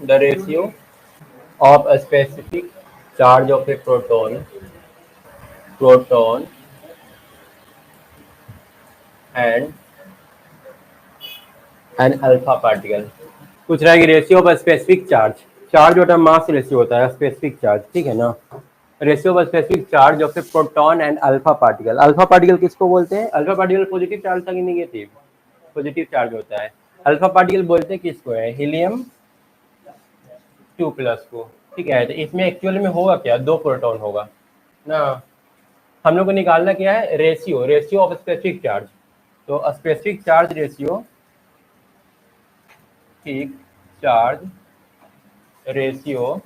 the ratio of a specific charge of a proton and an alpha particle। पूछ रहा है कि ratio of specific charge, charge बटा mass ratio होता है स्पेसिफिक चार्ज, ठीक है ना। Ratio of specific charge of A proton and alpha particle. Alpha particle किसको बोलते हैं? अल्फा पार्टिकल पॉजिटिव चार्ज था कि नेगेटिव? पॉजिटिव चार्ज होता है। अल्फा पार्टिकल बोलते हैं किसको है? हीलियम 2+ को, ठीक है। तो इसमें एक्चुअली में होगा क्या? 2 प्रोटॉन होगा ना। हम लोग को निकालना क्या है? Ratio of specific charge. तो स्पेसिफिक चार्ज रेशियो, ठीक, चार्ज रेशियो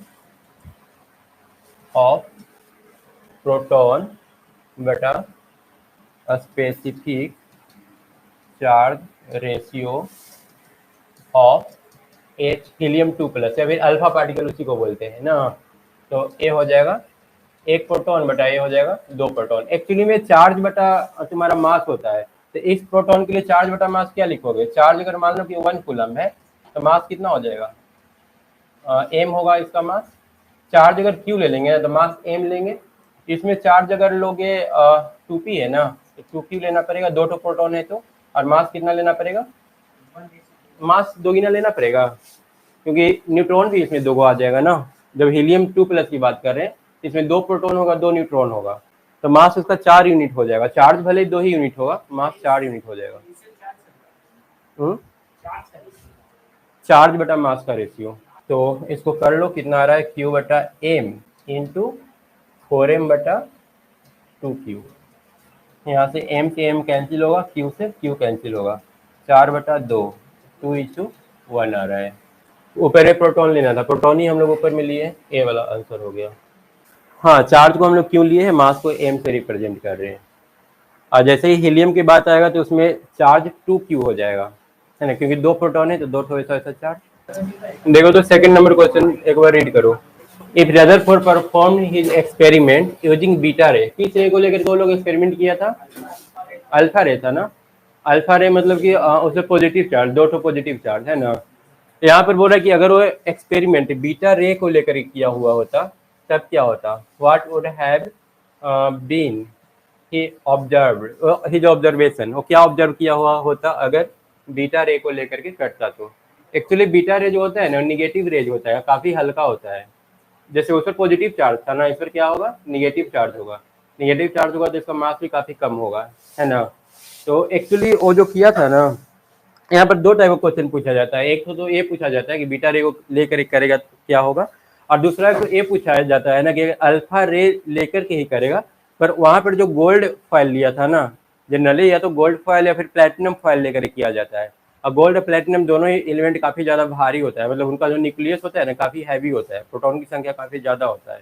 ऑफ प्रोटॉन बटा specific charge ratio of H helium 2+ या फिर अल्फा पार्टिकल उसी को बोलते हैं ना। तो ए हो जाएगा 1 प्रोटॉन बटा ए हो जाएगा 2 प्रोटॉन। एक्चुअली में चार्ज बटा तुम्हारा मास होता है। तो इस प्रोटॉन के लिए चार्ज बटा मास क्या लिखोगे? चार्ज अगर मान लो कि 1 कूलम है तो मास कितना हो जाएगा? एम होगा इसका मास। चार्ज अगर क्यू ले लेंगे तो मास एम लेंगे। इसमें चार्ज अगर लोगे 2p है ना, तो 2p लेना पड़ेगा, 2 प्रोटॉन है तो। और मास कितना लेना पड़ेगा? मास 2 गुना लेना पड़ेगा, क्योंकि न्यूट्रॉन भी इसमें 2 आ जाएगा ना। जब हीलियम 2+ की बात कर रहे हैं तो इसमें 2 प्रोटॉन होगा, 2 न्यूट्रॉन होगा, तो मास उसका 4 यूनिट हो जाएगा। चार्ज भले 2 ही यूनिट होगा, मास 4 यूनिट हो जाएगा। चार्ज बटा मास का रेशियो। तो इसको कर लो, कितना आ रहा है? Q बटा एम इंटू 4m बटा 2Q। यहाँ से m से m कैंसिल होगा, Q से Q कैंसिल होगा, 4 बटा 2, 2:1 आ रहा है। ऊपर एक प्रोटॉन लेना था, प्रोटॉन ही हम लोग ऊपर में लिए, ए वाला आंसर हो गया। हाँ, चार्ज को हम लोग क्यों लिए हैं? मास को m से रिप्रेजेंट कर रहे हैं। और जैसे ही हीलियम की बात आएगा तो उसमें चार्ज 2Q हो जाएगा, है ना, क्योंकि 2 प्रोटॉन है तो 2 ऐसा चार्ज। देखो तो सेकंड नंबर क्वेश्चन एक बार रीड करो। If Rutherford perform his experiment using beta रे, किस रे को लेकर 2 लोग एक्सपेरिमेंट किया था? अल्फा रे था ना। अल्फा रे मतलब कि उसमें पॉजिटिव चार्ज, 2 पॉजिटिव चार्ज है ना। यहाँ पर बोल रहा है कि अगर वो एक्सपेरिमेंट बीटा रे को लेकर किया हुआ होता तब क्या होता? What would have been he observed his observation. वो क्या ऑब्जर्व किया हुआ होता अगर बीटा रे को लेकर के करता? तो एक्चुअली बीटा रे जो होता है ना, निगेटिव रेज होता है, काफी हल्का होता है। जैसे उस पर पॉजिटिव चार्ज था ना, इस पर क्या होगा? निगेटिव चार्ज होगा। निगेटिव चार्ज होगा तो इसका मास भी काफी कम होगा, है ना। तो एक्चुअली वो जो किया था ना, यहाँ पर 2 टाइप का क्वेश्चन पूछा जाता है। एक तो ये पूछा जाता है कि बीटा रे को लेकर करेगा तो क्या होगा, और दूसरा तो ये पूछा जाता है ना कि अल्फा रे लेकर के ही करेगा। पर वहां पर जो गोल्ड फॉइल लिया था ना, जनरली या तो गोल्ड फॉइल या फिर प्लेटिनम फॉइल लेकर किया जाता है। और गोल्ड और प्लेटिनम दोनों ही एलिमेंट काफी ज्यादा भारी होता है, मतलब उनका जो न्यूक्लियस होता है ना काफी हैवी होता है, प्रोटॉन की संख्या काफी ज्यादा होता है।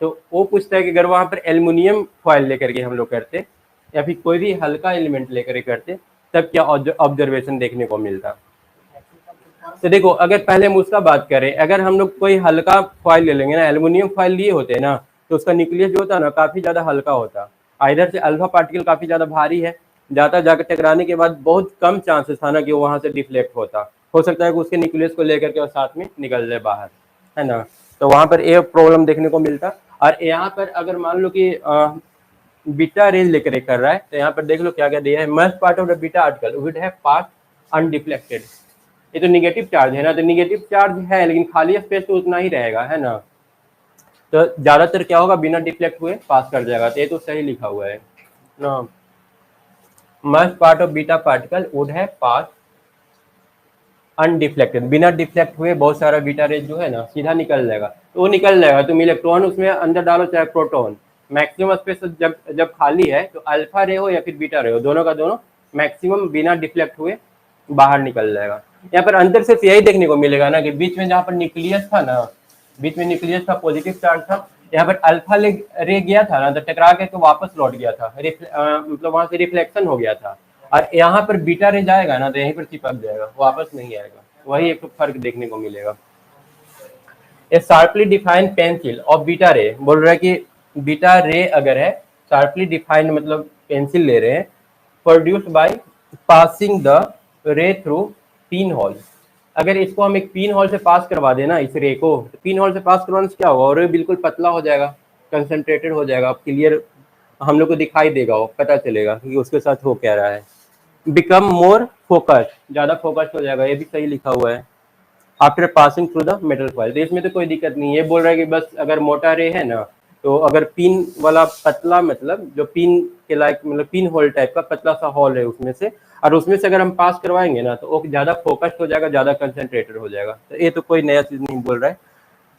तो वो पूछता है कि अगर वहां पर एल्युमिनियम फॉइल लेकर के हम लोग करते या फिर कोई भी हल्का एलिमेंट लेकर करते तब क्या ऑब्जर्वेशन देखने को मिलता। तो देखो, अगर पहले हम उसका बात करें, अगर हम लोग कोई हल्का फॉइल ले लेंगे ना, एल्युमिनियम फॉइल लिए होते हैं ना, तो उसका न्यूक्लियस जो होता है ना काफी ज्यादा हल्का होता। इधर से अल्फा पार्टिकल काफी ज्यादा भारी है, जाता जाकर टकराने के बाद बहुत कम चांसेस था ना कि वो वहां से डिफ्लेक्ट होता। हो सकता है कि उसके न्यूक्लियस को लेकर के और साथ में निकल जाए बाहर, है ना। तो वहां पर ये प्रॉब्लम देखने को मिलता। और यहाँ पर अगर मान लो कि बीटा रेज लेकर कर रहा है, तो यहाँ पर देख लो क्या क्या दिया है। Must part of the beta article would have pass undeflected. ये तो निगेटिव चार्ज है ना, तो निगेटिव चार्ज है लेकिन खाली स्पेस तो उतना ही रहेगा, है ना। तो ज्यादातर क्या होगा? बिना डिफ्लेक्ट हुए पास कर जाएगा। तो ये तो सही लिखा हुआ है ना। Must part of beta particle would have pass undeflected, बिना डिफ्लेक्ट हुए बहुत सारा बीटा रेज जो है ना सीधा निकल जाएगा। तो वो निकल जाएगा, तुम इलेक्ट्रॉन उसमें अंदर डालो चाहे प्रोटॉन, मैक्सिमम स्पेस जब जब खाली है तो अल्फा रे हो या फिर बीटा रे हो, दोनों का दोनों मैक्सिमम बिना डिफ्लेक्ट हुए बाहर निकल जाएगा। यहाँ पर अंदर सिर्फ यही देखने को मिलेगा ना कि बीच में जहाँ पर न्यूक्लियस था ना, बीच में न्यूक्लियस था, पॉजिटिव चार्ज था, यहाँ पर अल्फा रे गया था ना, तो टकरा के तो वापस लौट गया था, मतलब वहां से रिफ्लेक्शन हो गया था। और यहाँ पर बीटा रे जाएगा ना तो यहीं पर चिपक जाएगा, वापस नहीं आएगा। वही एक फर्क देखने को मिलेगा। A sharply defined pencil of beta ray, बोल रहा है कि बीटा रे अगर है शार्पली डिफाइंड मतलब पेंसिल ले रहे हैं, प्रोड्यूस्ड बाय पासिंग द रे थ्रू पिन होल। अगर इसको हम एक पिन होल से पास करवा देना इस रे को, तो पिन होल से पास करवाने से क्या होगा, और ये बिल्कुल पतला हो जाएगा, कंसंट्रेटेड हो जाएगा, क्लियर हम लोग को दिखाई देगा, वो पता चलेगा कि उसके साथ हो क्या रहा है। बिकम मोर फोकस, ज़्यादा फोकस हो जाएगा, ये भी सही लिखा हुआ है। After passing through the metal foil, तो इसमें तो कोई दिक्कत नहीं है, ये बोल रहा है कि बस अगर मोटा रे है ना, तो अगर पिन वाला पतला, मतलब जो पिन के लायक, मतलब पिन होल टाइप का पतला सा होल है उसमें से, और उसमें से अगर हम पास करवाएंगे ना, तो वो ज़्यादा फोकस्ड हो जाएगा, ज़्यादा कंसंट्रेटेड हो जाएगा। तो ये तो कोई नया चीज़ नहीं बोल रहा है।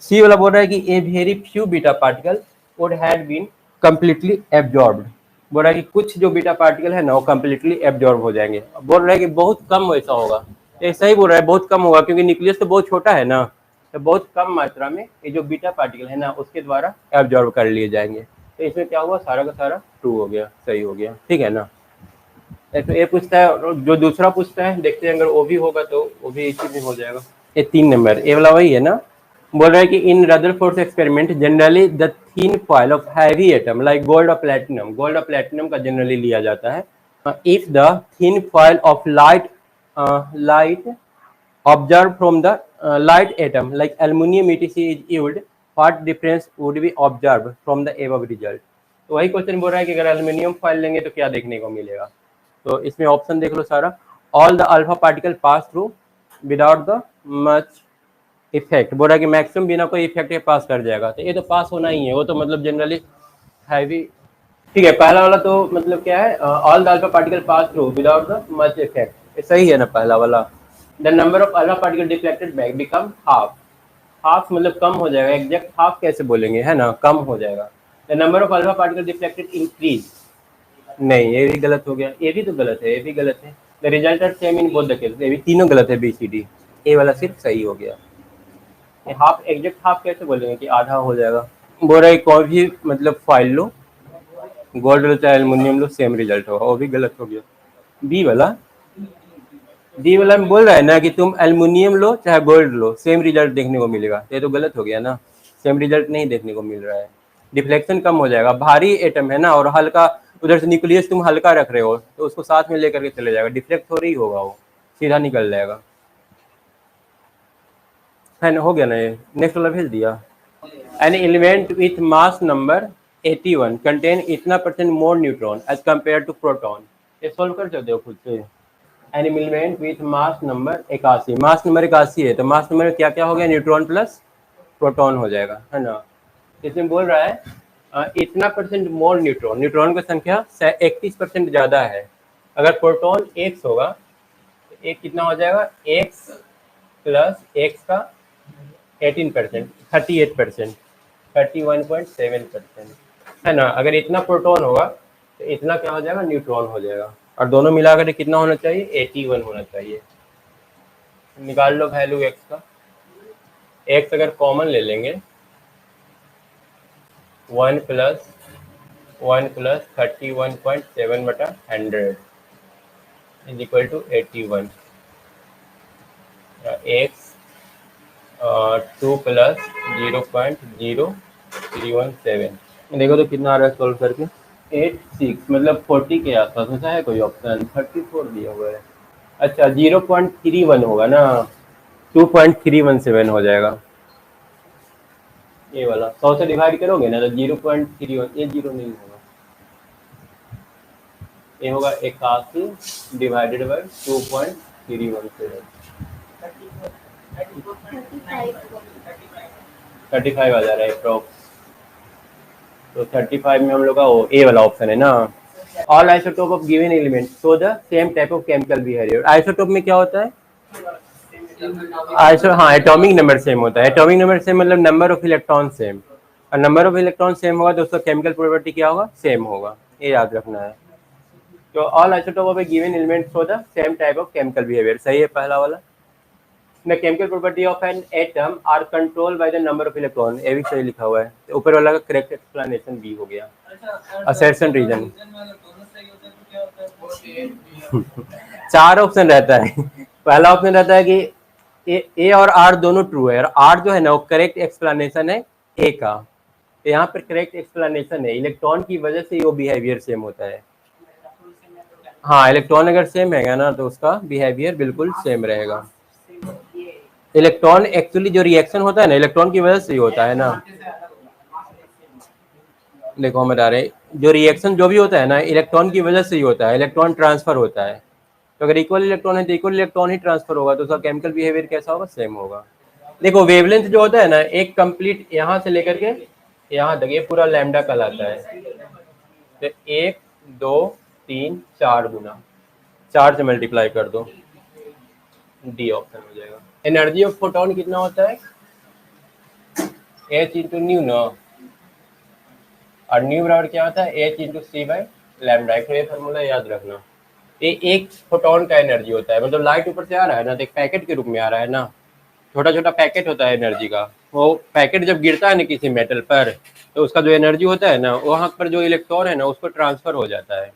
सी वाला बोल रहा है कि a very few beta particle would had been completely absorbed, बोल रहा है कि कुछ जो बीटा पार्टिकल है ना वो कम्प्लीटली एब्जॉर्ब हो जाएंगे। बोल रहा है कि बहुत कम वैसा होगा, ऐसा ही बोल रहा है, बहुत कम होगा, क्योंकि न्यूक्लियस तो बहुत छोटा है ना, तो बहुत कम मात्रा में ये जो बीटा पार्टिकल है ना उसके द्वारा एब्जॉर्ब कर लिए जाएंगे। तो इसमें क्या हुआ, सारा का सारा ट्रू हो गया, सही हो गया, ठीक है ना। तो ये पूछता है, और जो दूसरा पूछता है देखते हैं, अगर वो भी होगा तो वो भी इसी में हो जाएगा। ये 3 नंबर ए वाला वही है ना। बोल रहा है कि in Rutherford experiment generally the thin foil of heavy atom like gold और प्लेटिनम, गोल्ड और प्लेटिनम का जनरली लिया जाता है। If the thin foil of light observed from the light atom like aluminum etc is used, what difference would be observed from the above result। तो वही question बोल रहा है कि अगर एल्यूमिनियम फॉइल लेंगे तो क्या देखने को मिलेगा। तो इसमें ऑप्शन देख लो सारा, all the alpha particle pass through without the much effect, बोल रहा है कि मैक्सिमम बिना कोई इफेक्ट के पास कर जाएगा, तो ये तो पास होना ही है, वो तो मतलब जनरली हैवी, ठीक है। पहला वाला तो मतलब क्या है, all the alpha particle pass through without the much effect, सही है ना पहला वाला। The number of alpha particle deflected back become half, half मतलब कम हो जाएगा, एग्जैक्ट हाफ कैसे बोलेंगे, है ना, कम हो जाएगा। The number of alpha particle deflected increase, नहीं ये भी गलत हो गया, ये भी तो गलत है, ये भी गलत है। The result are same in both the case, ये भी तीनों गलत है, बी सी डी, ए वाला सिर्फ सही हो गया। हाफ एग्जैक्ट हाफ कैसे बोलेंगे कि आधा हो जाएगा। बोल रहा है कोई भी मतलब फाइल लो, गोल्ड लो चाहे एल्यूमिनियम लो, सेम रिजल्ट होगा, वो भी गलत हो गया। बी वाला, डी वाला में बोल रहा है ना कि तुम एल्यूमिनियम लो चाहे गोल्ड लो, सेम रिजल्ट देखने को मिलेगा, ये तो गलत हो गया ना, सेम रिजल्ट नहीं देखने को मिल रहा है, डिफ्लेक्शन कम हो जाएगा। भारी एटम है ना, और हल्का, उधर से न्यूक्लियस तुम हल्का रख रहे हो, तो उसको साथ में लेकर के चले जाएगा, डिफ्लेक्ट थोड़ी होगा, वो सीधा निकल जाएगा, है ना। हो गया ना ये, नेक्स्ट वाला भेज दिया। An element with mass number 81 contain इतना percent more neutron as compare to proton, ये सोल्व कर सकते हो खुद से। An element with mass number 81, mass number 81 है, तो मास नंबर क्या क्या हो गया, न्यूट्रॉन प्लस प्रोटॉन हो जाएगा, है ना। इसमें बोल रहा है इतना परसेंट मोर न्यूट्रॉन, न्यूट्रॉन की संख्या 31% ज़्यादा है। अगर प्रोटॉन एक्स होगा तो एक कितना हो जाएगा, एक्स प्लस एक्स का 18%, 38%, 31.7%, है ना। अगर इतना प्रोटॉन होगा तो इतना क्या हो जाएगा, न्यूट्रॉन हो जाएगा, और दोनों मिलाकर कितना होना चाहिए, 81 होना चाहिए। निकाल लो वैल्यू एक्स का, एक्स अगर कॉमन ले लेंगे, 1 plus 31.7/100 is equal to 81, X 2 plus 0.0317, देखो तो कितना आ रहा है सोल्व करके, 86 मतलब 40 के आसपास में है, कोई ऑप्शन 34 दिया हुआ है। अच्छा 0.31 होगा ना, 2.317 हो जाएगा, ये वाला 100 से डिवाइड करोगे ना तो 0.31, ये जीरो नहीं होगा, ये होगा 81 डिवाइडेड बाई 2.317, 35 आ जा रहा है अप्रॉक्स। तो 35 में हम लोग का ए वाला ऑप्शन है ना। All isotope of given element show the same type of chemical behaviour, isotope में क्या होता है, हाँ एटॉमिक नंबर सेम होता है, एटॉमिक नंबर सेम मतलब नंबर ऑफ इलेक्ट्रॉन सेम, और नंबर ऑफ इलेक्ट्रॉन सेम होगा तो उसका केमिकल प्रॉपर्टी क्या होगा, सेम होगा, ये याद रखना है। तो all isotope of a given element show the same type of chemical behaviour, सही है पहला वाला। The chemical property of an atom are control by the number of electron, ये भी सही लिखा हुआ है, तो ऊपर वाला का करेक्ट एक्सप्लेनेशन बी हो गया। असर्शन रीजन 4 ऑप्शन रहता है, पहला ऑप्शन रहता है कि ए और आर दोनों ट्रू है, और आर जो है ना वो करेक्ट एक्सप्लेनेशन है ए का, तो यहाँ पर करेक्ट एक्सप्लेनेशन है, इलेक्ट्रॉन की वजह से वो बिहेवियर सेम होता है। हाँ इलेक्ट्रॉन अगर सेम रहेगा ना तो उसका बिहेवियर बिल्कुल सेम रहेगा। इलेक्ट्रॉन एक्चुअली जो रिएक्शन होता है ना, इलेक्ट्रॉन की वजह से ही होता है ना। देखो हम बता रहे, जो रिएक्शन जो भी होता है ना, इलेक्ट्रॉन की वजह से ही होता है, इलेक्ट्रॉन ट्रांसफर होता है। तो अगर इक्वल इलेक्ट्रॉन है तो इक्वल इलेक्ट्रॉन ही ट्रांसफर होगा, तो उसका केमिकल बिहेवियर कैसा होगा, सेम होगा। देखो वेवलेंथ जो होता है ना, एक कंप्लीट यहाँ से लेकर के यहाँ तक ये पूरा लैम्डा कहलाता है। तो 1 2 3 4 गुना 4 से मल्टीप्लाई कर दो, डी ऑप्शन हो जाएगा। एनर्जी ऑफ फोटोन कितना होता है, एच इंटू न्यू ना, और न्यू बराबर क्या होता है, H into C by lambda. ये फॉर्मूला याद रखना। ये एक फोटोन का एनर्जी होता है, मतलब लाइट ऊपर से आ रहा है ना, तो एक पैकेट के रूप में आ रहा है ना, छोटा छोटा पैकेट होता है एनर्जी का। वो पैकेट जब गिरता है ना किसी मेटल पर, तो उसका जो एनर्जी होता है ना, वहाँ पर जो इलेक्ट्रॉन है ना उसको ट्रांसफर हो जाता है।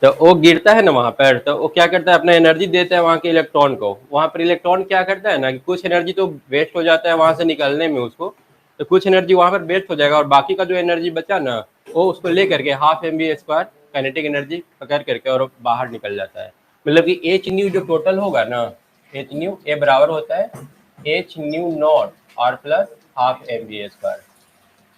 तो वो गिरता है ना वहाँ पर, तो वो क्या करता है, अपना एनर्जी देता है वहाँ के इलेक्ट्रॉन को। वहाँ पर इलेक्ट्रॉन क्या करता है ना कि कुछ एनर्जी तो वेस्ट हो जाता है वहाँ से निकलने में उसको, तो कुछ एनर्जी वहाँ पर वेस्ट हो जाएगा, और बाकी का जो एनर्जी बचा ना, वो उसको ले करके हाफ mv² काइनेटिक एनर्जी पकड़ करके और बाहर निकल जाता है। मतलब कि एच न्यू जो टोटल होगा ना, एच न्यू ए बराबर होता है H nu naught or plus half mv²।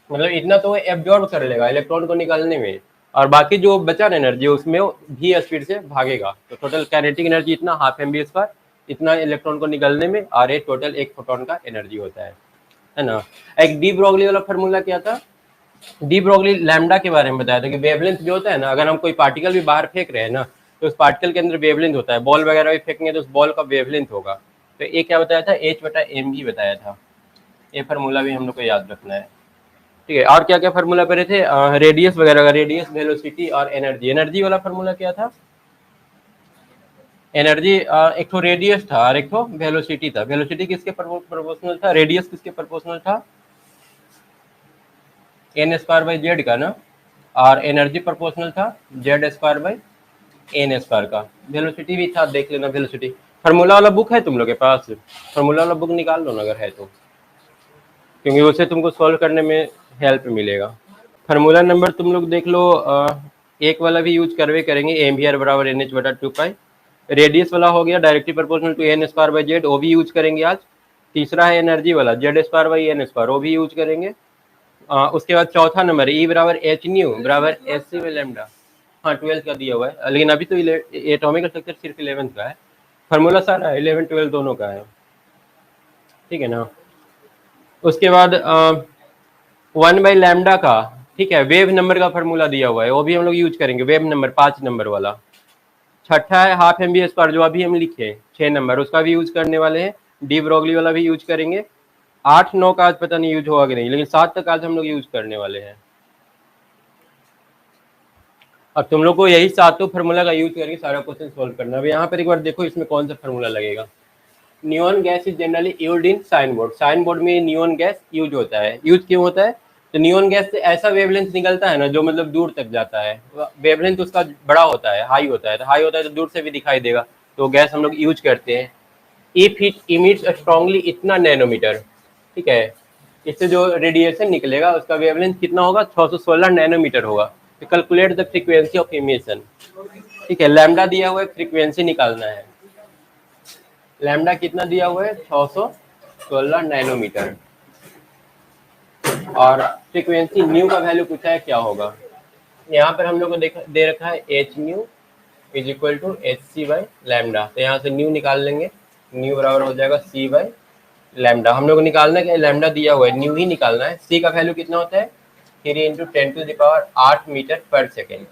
मतलब इतना तो एब्जॉर्ब कर लेगा इलेक्ट्रॉन को निकालने में, और बाकी जो बचा एनर्जी उसमें भी स्पीड से भागेगा। तो टोटल काइनेटिक एनर्जी इतना हाफ mv², इतना इलेक्ट्रॉन को निकलने में, और ये टोटल एक फोटोन का एनर्जी होता है ना। एक डी ब्रोगली वाला फार्मूला क्या था, डी ब्रोगली लैम्डा के बारे में बताया था कि वेवलेंथ जो होता है ना, अगर हम कोई पार्टिकल भी बाहर फेंक रहे हैं ना, तो उस पार्टिकल के अंदर वेवलेंथ होता है। बॉल वगैरह भी फेंकेंगे तो उस बॉल का वेवलेंथ होगा। तो ये क्या बताया था, h/m बताया था। ये फार्मूला भी हम लोग को याद रखना है, ठीक है। और क्या क्या फार्मूला पढ़े थे, रेडियस वगैरह का, रेडियस, वेलोसिटी और एनर्जी। एनर्जी वाला फार्मूला क्या था, एनर्जी एक तो रेडियस था और एक तो वेलोसिटी था। वेलोसिटी किसके प्रोपोर्शनल था, रेडियस किसके प्रोपोर्शनल था, n²/z का ना, और एनर्जी प्रोपोर्शनल था z²/n² का। वेलोसिटी भी था, देख लेना वेलोसिटी। फार्मूला वाला बुक है तुम लोग के पास, फार्मूला वाला बुक निकाल लो ना अगर है तो, क्योंकि उससे तुमको सॉल्व करने में हेल्प मिलेगा। फार्मूला नंबर तुम लोग देख लो, एक वाला भी यूज करवे करेंगे, एम बराबर NH/2 पाई। रेडियस वाला हो गया डायरेक्टली प्रोपोर्शनल टू n²/z, वो भी यूज करेंगे आज। तीसरा है एनर्जी वाला z²/n², वो भी यूज करेंगे। उसके बाद चौथा नंबर ई बराबर एच न्यू बराबर एस सी में लैम्डा। हाँ 12th का दिया हुआ है, लेकिन अभी तो एटॉमिक स्ट्रक्चर सिर्फ 11th का है। फार्मूला सारा 11 12 दोनों का है, ठीक है ना। उसके बाद 1/λ का, ठीक है, वेव नंबर का फार्मूला दिया हुआ है, वो भी हम लोग यूज करेंगे। वेव नंबर 5 नंबर वाला। छठा है हाफ mv² जो अभी हम लिखे 6 नंबर, उसका भी यूज करने वाले हैं। डी ब्रोगली वाला भी यूज करेंगे। 8 9 का आज पता नहीं यूज होगा कि नहीं, लेकिन 7 तक आज हम लोग यूज करने वाले हैं। अब तुम लोग को यही सातों फार्मूला का यूज करके सारा क्वेश्चन सोल्व करना है। अब यहाँ पर एक बार देखो इसमें कौन सा फार्मूला लगेगा। Neon gas is generally used in sign board. Sign board में नियॉन गैस यूज होता है। यूज क्यों होता है, तो नियॉन गैस से ऐसा वेवलेंथ निकलता है ना जो मतलब दूर तक जाता है। वेवलेंथ उसका बड़ा होता है, हाई होता है, तो हाई होता है तो दूर से भी दिखाई देगा, तो गैस हम लोग यूज करते हैं। इफ इट इमिट्स स्ट्रांगली इतना नैनोमीटर, ठीक है, इससे जो रेडिएशन निकलेगा उसका वेवलेंथ कितना होगा, 616 नैनोमीटर होगा। तो calculate the frequency of emission, ठीक है। लैम्डा दिया हुआ है, फ्रीक्वेंसी निकालना है। लैम्डा कितना दिया हुआ है, 616 नैनोमीटर, और फ्रीक्वेंसी न्यू का वैल्यू पूछा है क्या होगा। यहाँ पर हम लोग को दे रखा है H nu is equal to H C by lambda. तो यहाँ से न्यू निकाल लेंगे, न्यू बराबर हो जाएगा सी बाई लैम्डा। हम लोग को निकालना है, लैम्डा दिया हुआ है, न्यू ही निकालना है। सी का वैल्यू कितना होता है, 3 × 10⁸ मीटर/सेकेंड,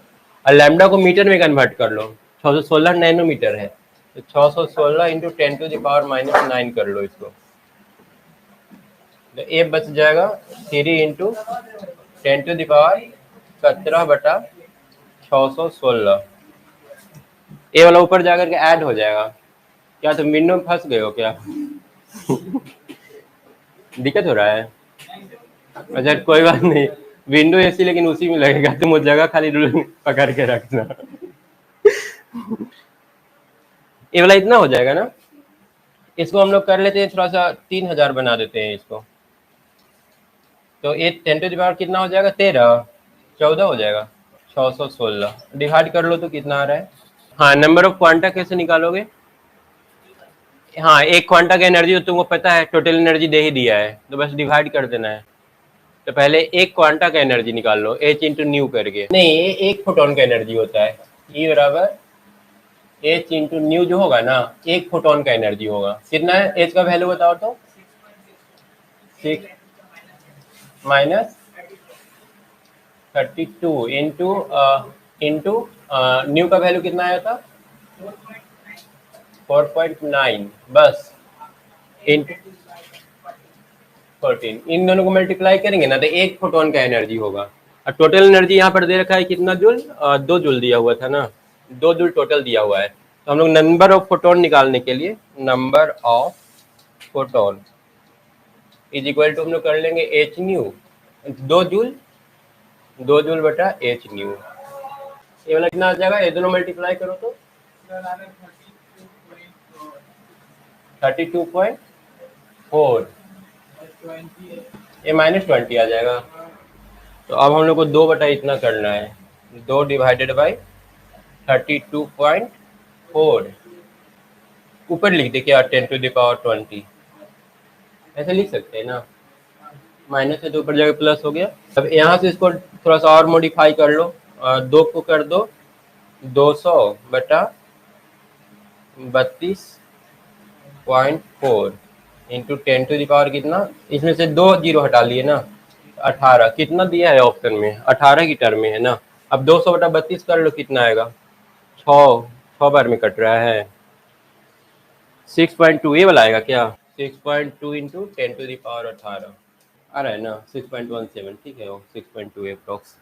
और लैम्डा को मीटर में कन्वर्ट कर लो, 616 नैनोमीटर है, तो 616 × 10⁻⁹ कर लो इसको। तो ए बच जाएगा 3 × 10⁻17/616। ए वाला ऊपर जाकर के ऐड हो जाएगा। क्या तुम विंडो में फंस गए हो क्या? दिक्कत हो रहा है? अच्छा कोई बात नहीं, विंडो एसी लेकिन उसी में लगेगा, तुम वो जगह खाली पकड़ के रखना। ये वाला इतना हो जाएगा ना, इसको हम लोग कर लेते हैं थोड़ा सा, 3000 बना देते हैं इसको। तो ये 10⁻, कितना हो जाएगा, 13 14 हो जाएगा, 616 डिवाइड कर लो तो कितना आ रहा है। हाँ नंबर ऑफ क्वांटा कैसे निकालोगे, हाँ, एक क्वांटा का एनर्जी तो तुमको पता है टोटल एनर्जी दे ही दिया है, तो बस डिवाइड कर देना है। तो पहले एक क्वांटा का एनर्जी निकाल लो h इंटू न्यू करके। नहीं, ये एक फोटोन का एनर्जी होता है, E बराबर h इंटू न्यू जो होगा ना, एक फोटोन का एनर्जी होगा। कितना है h का वैल्यू बताओ तो? 6 माइनस 32 इंटू इंटू न्यू का वैल्यू कितना आया था? 4.9 बस इंटू 14। इन दोनों को मल्टीप्लाई करेंगे ना तो एक फोटोन का एनर्जी होगा। और टोटल एनर्जी यहाँ पर दे रखा है कितना जूल? 2 जूल दिया हुआ था ना, 2 जूल टोटल दिया हुआ है। तो हम लोग नंबर ऑफ फोटोन निकालने के लिए number of photon is equal to हम लोग कर लेंगे एच न्यू, 2 जूल 2 जूल बटा एच न्यू। ये वाला कितना आ जाएगा? ये दोनों मल्टीप्लाई करो तो 32.4, ये -20 आ जाएगा। तो अब हम लोग को 2 बटा इतना करना है, 2 डिवाइडेड बाई 32.4, ऊपर लिख दे क्या 10⁻20, ऐसे लिख सकते हैं ना, माइनस है तो ऊपर जाके प्लस हो गया। अब यहाँ से इसको थोड़ा सा और मॉडिफाई कर लो, 2 को कर दो 200 बटा 32.4 इंटू 10⁻, कितना, इसमें से 2 जीरो हटा लिए ना, 18 कितना दिया है ऑप्शन में? 18 की टर्म में है ना। अब 200 बटा 32 कर लो, कितना आएगा? 6 बार में कट रहा है, 6.2 ये वाला आएगा क्या? 6.2 इंटू 10⁻18 आ रहा है ना, 6.17, ठीक है वो 6.2 अप्रॉक्स।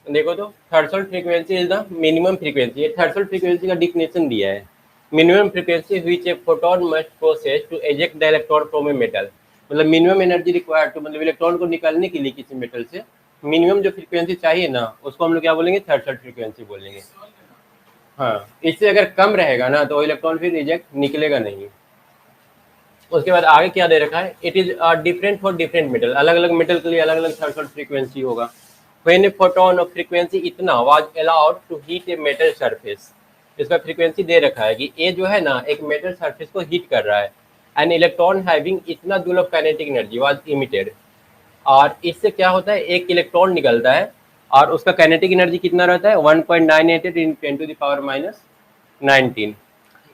देखो तो threshold frequency is the minimum frequency, ये थ्रेशोल्ड फ्रीक्वेंसी का डिफिनेशन दिया है। Minimum frequency which a photon must process to eject the electron from a metal, मतलब मिनिमम एनर्जी रिक्वायर्ड टू, मतलब इलेक्ट्रॉन को निकालने के लिए किसी मेटल से मिनिमम जो फ्रीक्वेंसी चाहिए ना, उसको हम लोग क्या बोलेंगे? थ्रेशोल्ड फ्रीक्वेंसी बोलेंगे। हाँ, इससे अगर कम रहेगा ना तो इलेक्ट्रॉन फिर रिजेक्ट निकलेगा नहीं। उसके बाद आगे क्या दे रखा है? It is different for different metal, अलग अलग मेटल के लिए अलग अलग थ्रेशोल्ड फ्रीक्वेंसी होगा। When a photon of frequency इतना was allowed to heat a metal surface, इसका फ्रीक्वेंसी दे रखा है कि ये जो है ना एक मेटल सरफेस को हीट कर रहा है, एन इलेक्ट्रॉन हैविंग इतना joule of kinetic energy was emitted, और इससे क्या होता है? एक इलेक्ट्रॉन निकलता है और उसका काइनेटिक एनर्जी कितना रहता है? 1.988 इन 10⁻⁻19।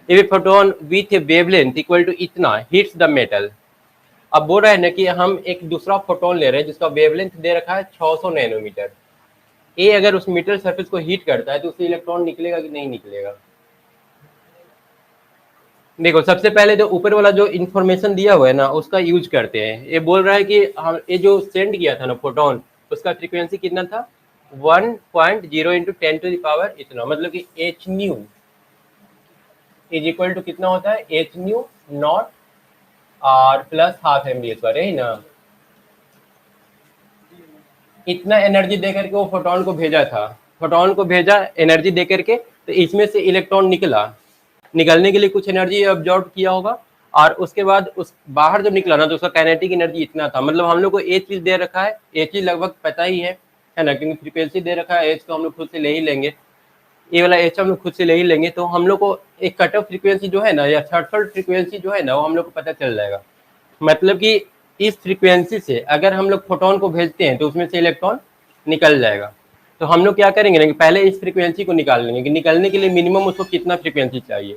If a photon with a wavelength equal to इतना hits the metal, अब बोल रहा है ना कि हम एक दूसरा फोटोन ले रहे हैं जिसका वेवलेंथ दे रखा है 600 नैनोमीटर, ए अगर उस मेटल सरफेस को हीट करता है तो उससे इलेक्ट्रॉन निकलेगा कि नहीं निकलेगा? देखो सबसे पहले जो ऊपर वाला जो इन्फॉर्मेशन दिया हुआ है ना उसका यूज करते हैं। ये बोल रहा है कि हम ये जो सेंड किया था ना फोटोन, उसका फ्रीक्वेंसी कितना था? 1.0 इंटू 10⁻, इतना, मतलब कि H nu is equal to कितना होता है? एच न्यू नॉट और प्लस हाफ mv², है ना। इतना एनर्जी दे करके वो फोटोन को भेजा था, फोटोन को भेजा एनर्जी दे करके, तो इसमें से इलेक्ट्रॉन निकला, निकलने के लिए कुछ एनर्जी ऑब्जॉर्व किया होगा, और उसके बाद उस बाहर जब निकला ना तो उसका काइनेटिक एनर्जी इतना था। मतलब हम लोग को एक चीज दे रखा है, एक चीज लगभग पता ही है ना, क्योंकि फ्रीक्वेंसी दे रखा है, एच को हम लोग खुद से ले ही लेंगे, ये वाला एच हम लोग खुद से ले ही लेंगे, तो हम लोग को एक कट ऑफ फ्रीक्वेंसी जो है ना या थ्रेशोल्ड फ्रीक्वेंसी जो है ना वो हम लोग को पता चल जाएगा। मतलब कि इस फ्रीक्वेंसी से अगर हम लोग फोटोन को भेजते हैं तो उसमें से इलेक्ट्रॉन निकल जाएगा। तो हम लोग क्या करेंगे ना कि पहले इस फ्रीक्वेंसी को निकाल लेंगे कि निकलने के लिए मिनिमम उसको कितना फ्रीक्वेंसी चाहिए,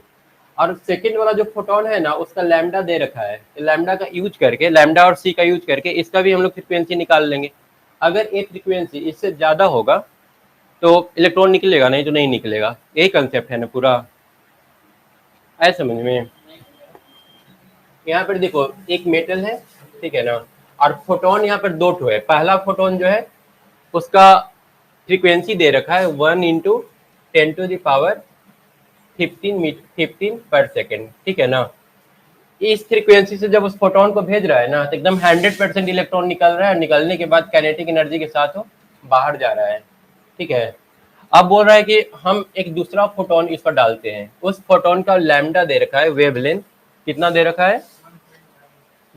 और सेकंड वाला जो फोटोन है ना उसका लैम्डा दे रखा है, तो लैम्डा का यूज करके, लैम्डा और सी का यूज करके इसका भी हम लोग फ्रीक्वेंसी निकाल लेंगे। अगर ये फ्रीक्वेंसी इससे ज़्यादा होगा तो इलेक्ट्रॉन निकलेगा, नहीं तो नहीं निकलेगा। यही कंसेप्ट है ना पूरा, ऐ समझ में। यहाँ पर देखो एक मेटल है, ठीक है ना, और फोटोन यहाँ पर 2 ठो है। पहला फोटोन जो है उसका फ्रीक्वेंसी दे रखा है 1 इंटू 10⁻15 पर सेकेंड, ठीक है ना। इस फ्रीक्वेंसी से जब उस फोटोन को भेज रहा है ना तो एकदम 100% इलेक्ट्रॉन निकल रहा है, निकलने के बाद काइनेटिक एनर्जी के साथ वो बाहर जा रहा है, ठीक है। अब बोल रहा है कि हम एक दूसरा फोटोन इस पर डालते हैं, उस फोटोन का लैम्डा दे रखा है, वेवलेंथ कितना दे रखा है?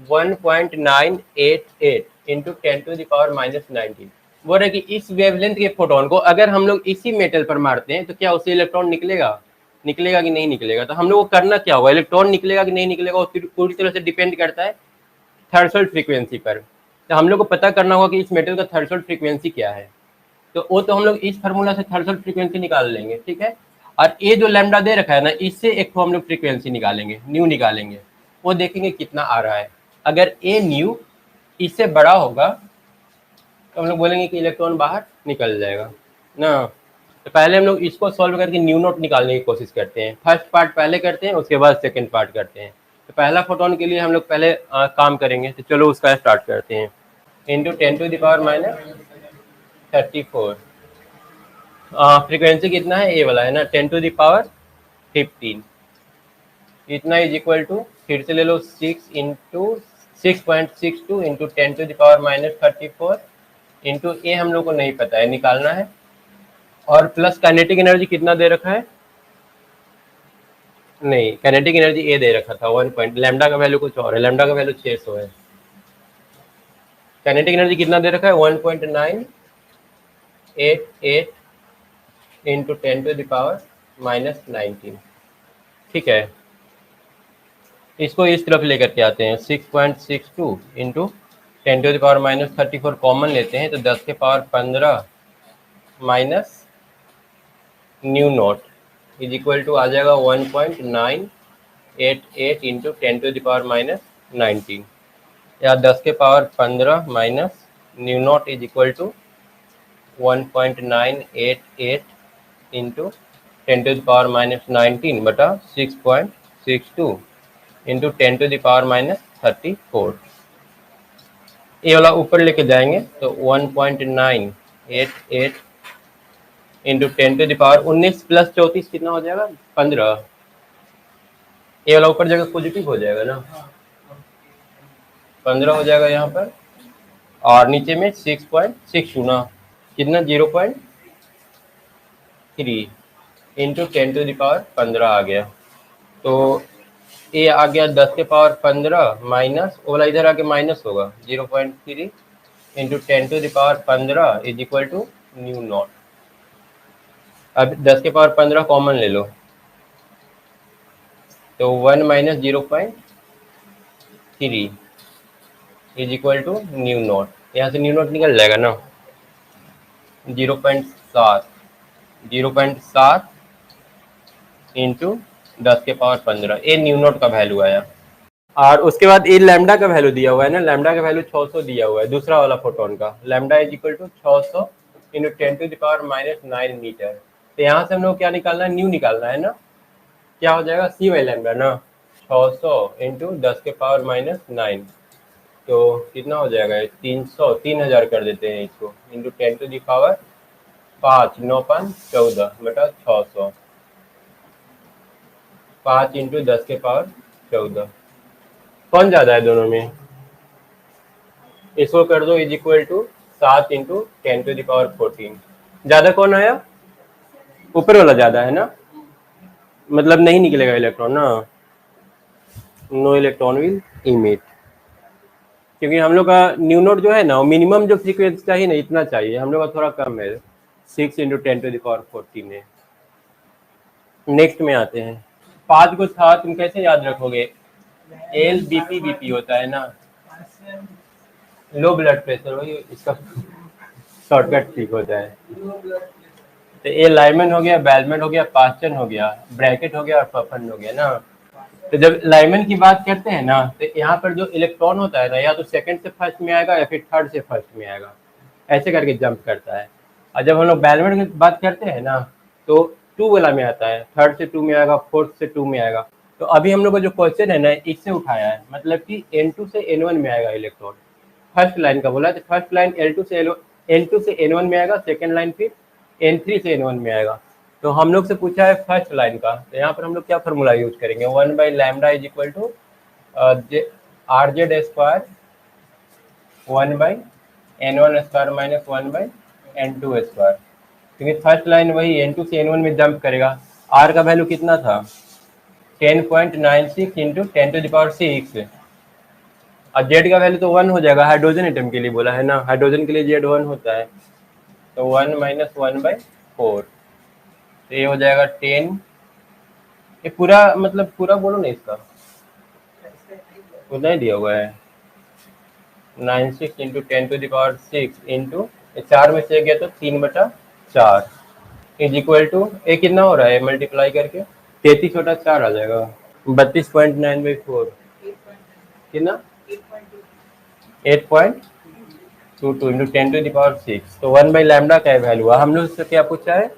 1.988 इंटू 10⁻⁻19। बोल रहे कि इस वेवलेंथ के फोटोन को अगर हम लोग इसी मेटल पर मारते हैं तो क्या उससे इलेक्ट्रॉन निकलेगा? निकलेगा कि नहीं निकलेगा। तो हम लोग को करना क्या होगा, इलेक्ट्रॉन निकलेगा कि नहीं निकलेगा वो पूरी तरह से डिपेंड करता है थ्रेशोल्ड फ्रीक्वेंसी पर। तो हम लोग को पता करना होगा कि इस मेटल का थ्रेशोल्ड फ्रीक्वेंसी क्या है। तो वो तो हम लोग इस फार्मूला से थ्रेशोल्ड फ्रीक्वेंसी निकाल लेंगे, ठीक है। और ये जो लैम्डा दे रखा है ना, इससे एक तो हम लोग फ्रीक्वेंसी निकालेंगे, न्यू निकालेंगे, वो देखेंगे कितना आ रहा है। अगर ए न्यू इससे बड़ा होगा तो हम लोग बोलेंगे कि इलेक्ट्रॉन बाहर निकल जाएगा ना। तो पहले हम लोग इसको सॉल्व करके न्यू नोट निकालने की कोशिश करते हैं। फर्स्ट पार्ट पहले करते हैं, उसके बाद सेकंड पार्ट करते हैं। तो पहला फोटोन के लिए हम लोग पहले काम करेंगे। तो चलो उसका स्टार्ट करते हैं। इंटू 10⁻⁻34 फ्रीक्वेंसी कितना है, ए वाला है ना, 10⁻15 इतना इज इक्वल टू, फिर से ले लो 6.62 इंटू 10⁻⁻34 इंटू ए हम लोग को नहीं पता है, निकालना है। और प्लस काइनेटिक एनर्जी कितना दे रखा है, नहीं काइनेटिक एनर्जी ए दे रखा था 1 पॉइंट, लैम्डा का वैल्यू कुछ और है, लैम्डा का वैल्यू 600 है। काइनेटिक एनर्जी कितना दे रखा है 1.988 इंटू 10⁻⁻19, ठीक है। इसको इस तरफ लेकर के आते हैं, 6.62 इंटू 10⁻⁻34 कॉमन लेते हैं तो 10⁻15 minus nu naught is equal to आ जाएगा 1.988 इंटू 10⁻⁻19 या 10⁻15 minus nu naught is equal to 1.988 into 10⁻⁻19 बटा 6.62 इंटू 10⁻⁻34। ये वाला ऊपर लेके जाएंगे तो 1.988 इंटू 10⁻19 प्लस 34 कितना हो जाएगा 15। ये वाला ऊपर जगह पॉजिटिव हो जाएगा ना, 15 हो जाएगा यहाँ पर। और नीचे में 6.62 ना कितना 0.3 इंटू 10⁻15 आ गया। तो ये आ गया 10⁻15 माइनस वाला इधर आके माइनस होगा 0.3 into 10⁻15 is equal to nu naught. अब 10⁻15 कॉमन ले लो तो 1 minus 0.3 is equal to nu naught. यहाँ से न्यू नॉट निकल जाएगा ना 0.7 इंटू 10⁻15 ये न्यू नॉट का वैल्यू आया। और उसके बाद ये लैम्डा का वैल्यू दिया हुआ है ना, लैम्डा का वैल्यू 600 दिया हुआ है दूसरा वाला फोटोन का। Lambda is equal to 600 into 10⁻⁻9 metre. तो यहाँ से हम लोग क्या निकालना है, न्यू निकालना है ना। क्या हो जाएगा सी वाई लैम्डा ना 600 इंटू 10⁻�9 तो कितना हो जाएगा 300, 3000 कर देते हैं इसको इंटू 10⁻5 9 5 14 बटा 600 5 इंटू 10⁻14। कौन ज्यादा है दोनों में, इसको कर दो इज इक्वल टू 7 इंटू 10⁻14। ज्यादा कौन आया, ऊपर वाला ज्यादा है ना, मतलब नहीं निकलेगा इलेक्ट्रॉन ना, नो इलेक्ट्रॉन विल इमिट। क्योंकि हम लोग का न्यू नोट जो है ना मिनिमम जो फ्रीक्वेंसी चाहिए ना इतना चाहिए, हम लोग का थोड़ा कम है 6 इंटू 10⁻14 है। नेक्स्ट में आते हैं 5 को था, तुम कैसे याद रखोगे, एल बीपी बीपी होता है ना, लो ब्लड प्रेशर, वही इसका शॉर्टकट ठीक होता है। तो ये लाइमन हो गया, बेलमन हो गया, पास्टन हो गया, ब्रैकेट हो गया और पफन हो गया ना। तो जब लाइमन की बात करते हैं ना तो यहाँ पर जो इलेक्ट्रॉन होता है ना या तो सेकंड से फर्स्ट में आएगा या फिर थर्ड से फर्स्ट में आएगा, ऐसे करके जंप करता है। और जब हम लोग बेलमन की बात करते हैं ना तो 2 वाला में आता है, थर्ड से 2 में आएगा, फोर्थ से 2 में आएगा। तो अभी हम लोग का जो क्वेश्चन है ना इससे उठाया है, मतलब कि N2 से N1 में आएगा इलेक्ट्रॉन। फर्स्ट लाइन का बोला तो फर्स्ट लाइन N2 से N1 में आएगा, सेकेंड लाइन फिर N3 से N1 में आएगा। तो हम लोग से पूछा है फर्स्ट लाइन का, तो यहाँ पर हम लोग क्या फॉर्मूला यूज करेंगे, 1/λ is equal to RZ square 1/N1 square minus 1/N2 square. क्योंकि फर्स्ट लाइन वही N2 से N1 में जंप करेगा। R का वैल्यू कितना था 10.96 इंटू 10⁻6 और जेड का वैल्यू तो 1 हो जाएगा, हाइड्रोजन एटम के लिए बोला है ना, हाइड्रोजन के लिए जेड 1 होता है। तो 1 माइनस 1/4 तो ये हो जाएगा 10 ये पूरा मतलब पूरा बोलो ना इसका, उतना ही दिया हुआ है। 96 इंटू 10⁶ इंटू 4 में से गया तो 3/4 इज इक्वल टू ए कितना हो रहा है मल्टीप्लाई करके 33/4 आ जाएगा। 32.9/4 कितना 8.22 इंटू 10⁶ तो 1/λ का वैल्यू हुआ। हम लोग से क्या पूछा है,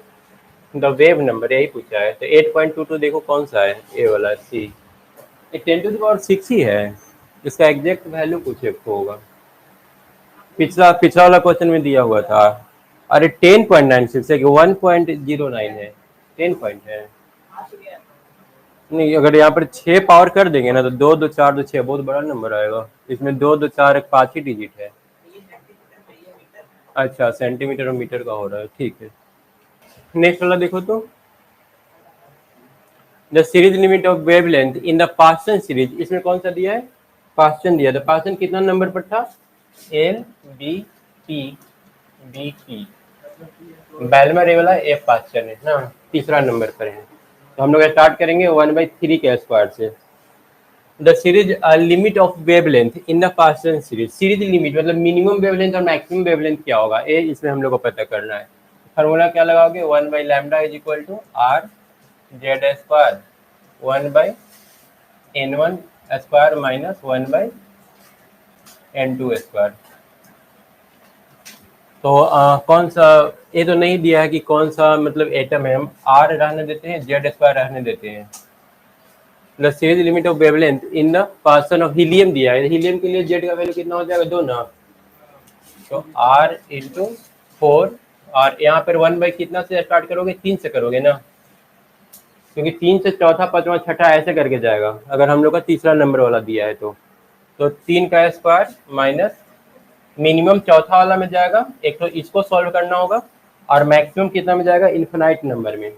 द वेव नंबर, यही पूछा है। तो 8.22 देखो कौन सा है, ए वाला सी। 10⁶ ही है, इसका एग्जैक्ट वैल्यू कुछ एक होगा। पिछला पिछला वाला क्वेश्चन में दिया हुआ था। अरे 10.96 है कि 1.09 है, 10 पॉइंट है। नहीं, अगर यहाँ पर 6 पावर कर देंगे ना तो 2 2 4 2 6 बहुत बड़ा नंबर आएगा। इसमें 2 2 4 एक 5 ही डिजिट है। अच्छा, सेंटीमीटर और मीटर का हो रहा है, ठीक है। नेक्स्ट वाला देखो तो, the series limit of wavelength in the Paschen series, इसमें कौन सा दिया है, पास्टन दिया। तो पास्टन कितना नंबर पर था, L B P B P. Balmer A वाला एफ पास्टन है ना, तीसरा नंबर पर है। तो हम लोग स्टार्ट करेंगे 1/3 के स्क्वायर से। The series limit of wavelength in the Paschen series, series limit मतलब मिनिमम वेवलेंथ और मैक्सिमम वेवलेंथ क्या होगा, ए इसमें हम लोग को पता करना है। फार्मूला क्या लगाओगे, 1/λ is equal to R Z square 1/n1 square minus 1/n2 square. तो कौन सा, ये तो नहीं दिया है कि कौन सा मतलब एटम है, हम आर रहने देते हैं, जेड स्क्वायर रहने देते हैं। The series limit of wavelength in the Paschen of helium दिया है, हीलियम के लिए जेड का वैल्यू कितना हो जाएगा, 2 ना। तो आर इंटू 4, और यहाँ पर 1 कितना से स्टार्ट करोगे, 3 से करोगे ना, क्योंकि 3 से चौथा पांचवा छठा ऐसे करके जाएगा अगर हम लोग का तीसरा नंबर वाला दिया है तो 3 का स्क्वायर माइनस मिनिमम चौथा वाला में जाएगा, एक तो इसको सॉल्व करना होगा, और मैक्सिमम कितना में जाएगा, इन्फिनाइट नंबर में।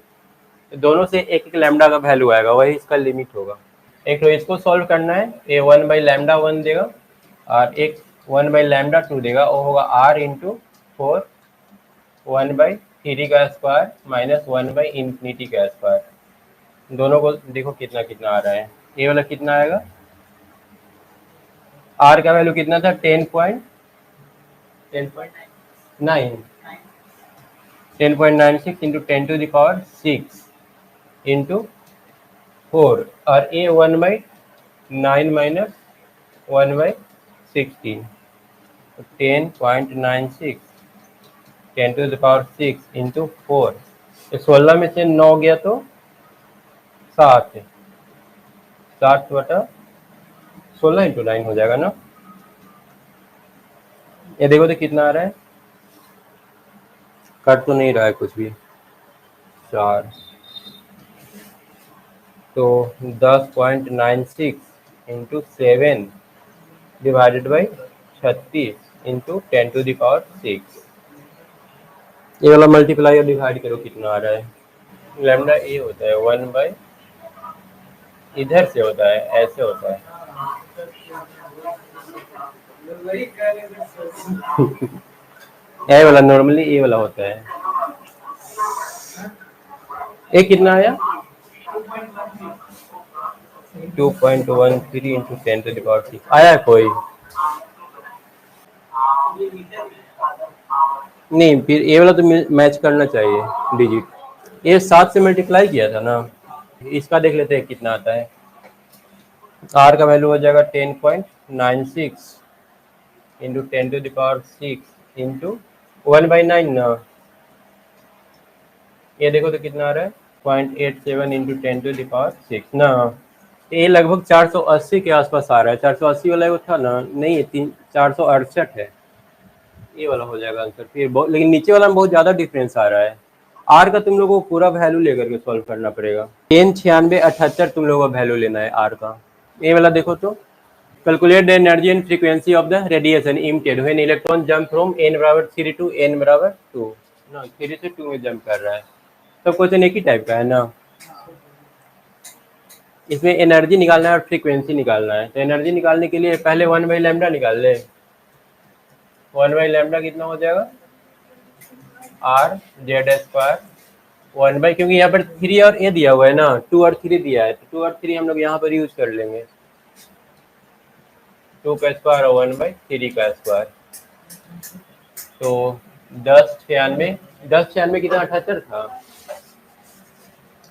तो दोनों से एक एक लैम्डा का वैल्यू आएगा, वही इसका लिमिट होगा। एक तो इसको सॉल्व करना है, ये 1/λ1 देगा, और एक 1/λ2 देगा, वो होगा आर इंटू 4 1/3 का स्क्वायर माइनस 1/∞ का स्क्वायर। दोनों को देखो कितना कितना आ रहा है, ये वाला कितना आएगा, आर का वैल्यू कितना था, 10.96 इंटू 10⁶ इंटू 4, और ए 1/9 माइनस 1/16, 10.96 10⁶ इंटू 4। तो 16 में से 9 गया तो 7, 7/16 इंटू 9 हो जाएगा ना। ये देखो तो कितना आ रहा है, कट तो नहीं रहा है कुछ भी, 4। तो 10.96 इंटू 7 डिवाइडेड बाई 36 इंटू 10⁶। ये वाला मल्टीप्लाई और डिवाइड करो कितना आ रहा है, लैम्डा ए होता है 1 इधर से होता है, ऐसे होता है। ए वाला नॉर्मली ए वाला होता है। ए कितना आया, 2.13 इंटू 10⁶ आया है कोई, नहीं फिर ए वाला तो मैच करना चाहिए डिजिट। ये 7 से मल्टीप्लाई किया था ना, इसका देख लेते हैं कितना आता है। आर का वैल्यू हो जाएगा 10.96 इंटू 10⁶ इंटू 1/9 ना, ये देखो तो कितना आ रहा है, 0.87 इंटू 10⁶ ना। ये लगभग 480 के आसपास आ रहा है, 480 वाला वो था ना, नहीं है 468 है, ये वाला हो जाएगा आंसर। फिर लेकिन नीचे वाला में बहुत ज़्यादा डिफरेंस आ रहा है। आर का तुम लोगों को पूरा वैल्यू लेकर के सॉल्व करना पड़ेगा, 109678 तुम लोगों को वैल्यू लेना है आर का। ये वाला देखो तो, calculate the energy and frequency of the radiation emitted when electron jump from n = 3 to n = 2 ना, 3 से 2 में जंप कर रहा है। तो क्वेश्चन एक ही टाइप का है ना, इसमें एनर्जी निकालना है और फ्रीक्वेंसी निकालना है। तो एनर्जी निकालने के लिए पहले 1/λ निकाल ले, 1/λ कितना हो जाएगा, आर जेड स्क्वायर 1 बाई, क्योंकि यहाँ पर 3 और ए दिया हुआ है ना, 2 और 3 दिया है, तो 2 और 3 हम लोग यहाँ पर यूज कर लेंगे। 2 का स्क्वायर और 1/3 का स्क्वायर, तो 10 96, 10 96 कितना 78 था,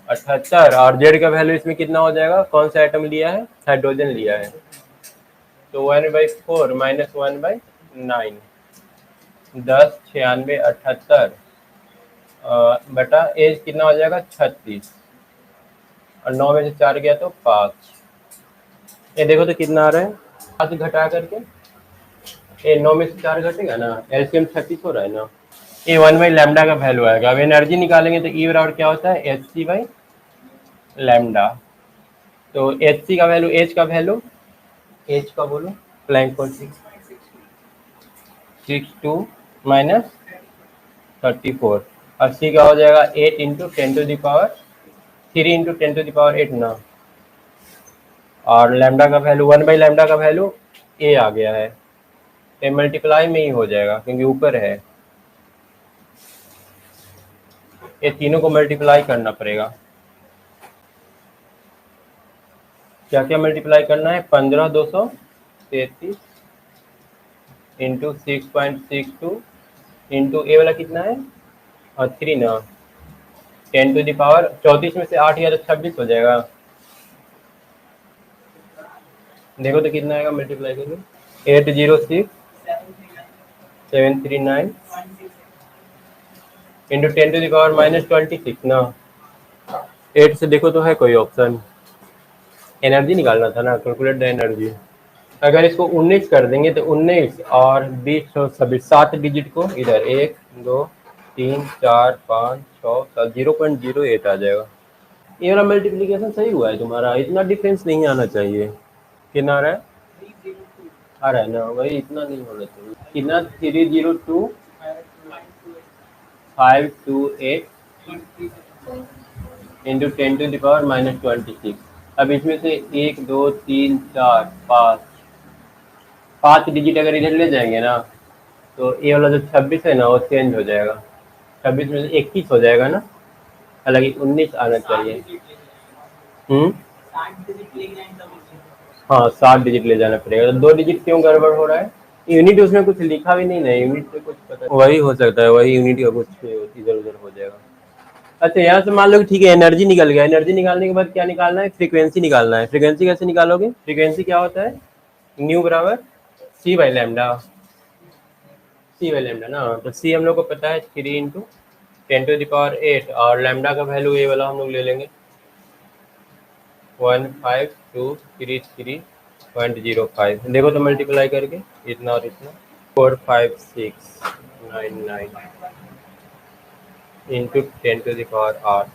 78। और जेड का वैल्यू इसमें कितना हो जाएगा, कौन सा आइटम लिया है, हाइड्रोजन लिया है, तो 1/4 माइनस 1/9, 10 96 78 बटा एज कितना हो जाएगा 36, और 9 में से 4 गया तो 5। ये देखो तो कितना आ रहा है, 5 घटा करके, ये 9 में से 4 घटेगा ना, एलसीएम 36 हो रहा है ना, ये 1/लैम्डा का वैल्यू आएगा। अब एनर्जी निकालेंगे तो ई बराबर क्या होता है, Hc/लैम्डा। तो Hc का वैल्यू, एच का वैल्यू, एच का बोलो, प्लैंक कोएफिशिएंट 62 माइनस 34, और सी का हो जाएगा 8 इंटू 10⁻³ ना, और लैम्डा का वैल्यू 1/लैम्डा का वैल्यू ए आ गया है, ये मल्टीप्लाई में ही हो जाएगा क्योंकि ऊपर है, ये तीनों को मल्टीप्लाई करना पड़ेगा। क्या क्या मल्टीप्लाई करना है, 15,233 इंटू 6.62 इंटू ए वाला कितना है, और 3 ना, 10⁻34 में से 8 या तो 26 हो जाएगा, देखो तो कितना आएगा मल्टीप्लाई करके, 806,739 इंटू 10⁻⁻26 ना, 8 से देखो तो है कोई ऑप्शन, एनर्जी निकालना था ना, कैलकुलेट द एनर्जी। अगर इसको 19 कर देंगे तो 19 और 20 और 26, 7 डिजिट को इधर 1 2 3 4 5 6 7, 0.08 आ जाएगा। ये वाला मल्टीप्लीकेशन सही हुआ है तुम्हारा, इतना डिफरेंस नहीं आना चाहिए। कितना आ रहा है, आ रहा है ना, वही इतना नहीं होना चाहिए। कितना, 302.528 इंटू 10⁻⁻26। अब इसमें से 1 2 3 4 5 डिजिट अगर इधर ले जाएंगे ना, तो ये वाला जो 26 है ना वो चेंज हो जाएगा, 26 में से 21 हो जाएगा ना, हालांकि 19 आना चाहिए। हाँ 7 डिजिट ले जाना पड़ेगा, तो 2 डिजिट क्यों गड़बड़ हो रहा है, यूनिट उसमें कुछ लिखा भी नहीं ना, यूनिट पे कुछ पता, वही हो सकता है, वही यूनिट का कुछ इधर उधर हो जाएगा। अच्छा यहाँ से मान लो कि ठीक है एनर्जी निकल गया, एनर्जी निकालने के बाद क्या निकालना है, फ्रीक्वेंसी निकालना है। फ्रीक्वेंसी कैसे निकालोगे, फ्रीक्वेंसी क्या होता है, न्यू बराबर C/लैम्डा, C/लैम्डा ना, तो C हम लोग को पता है 3 इंटू 10⁸, और लैम्डा का वैल्यू ये वाला हम लोग ले लेंगे 15233.05। देखो तो मल्टीप्लाई करके इतना और इतना 45699 इंटू 10⁸,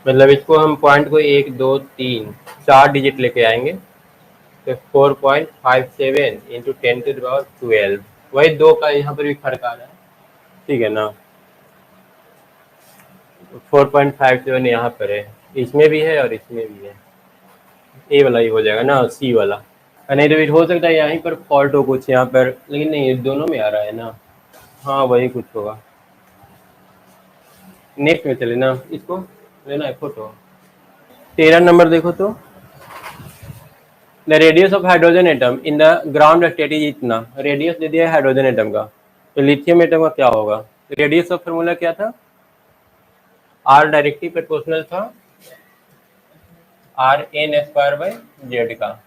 मतलब इसको हम पॉइंट को 1 2 3 4 डिजिट लेके आएंगे, तो 4.57 इंटू 10⁻12, वही 2 का यहाँ पर भी फर्क आ रहा है, ठीक है ना, 4.57 यहाँ पर है, इसमें भी है और इसमें भी है, ए वाला ही हो जाएगा ना, सी वाला। नहीं तो फिर हो सकता है यहीं पर फॉल्ट हो कुछ यहाँ पर, लेकिन नहीं दोनों में आ रहा है ना, हाँ वही कुछ होगा। नेक्स्ट में चले ना, इसको लेना है फोटो। 13 नंबर देखो तो, the radius of hydrogen atom in the ground state is इतना, रेडियस दे दिया है हाइड्रोजन एटम का, तो लिथियम एटम का क्या होगा, रेडियस का फॉर्मूला क्या था, आर डायरेक्टली प्रोपोर्शनल था RN² का,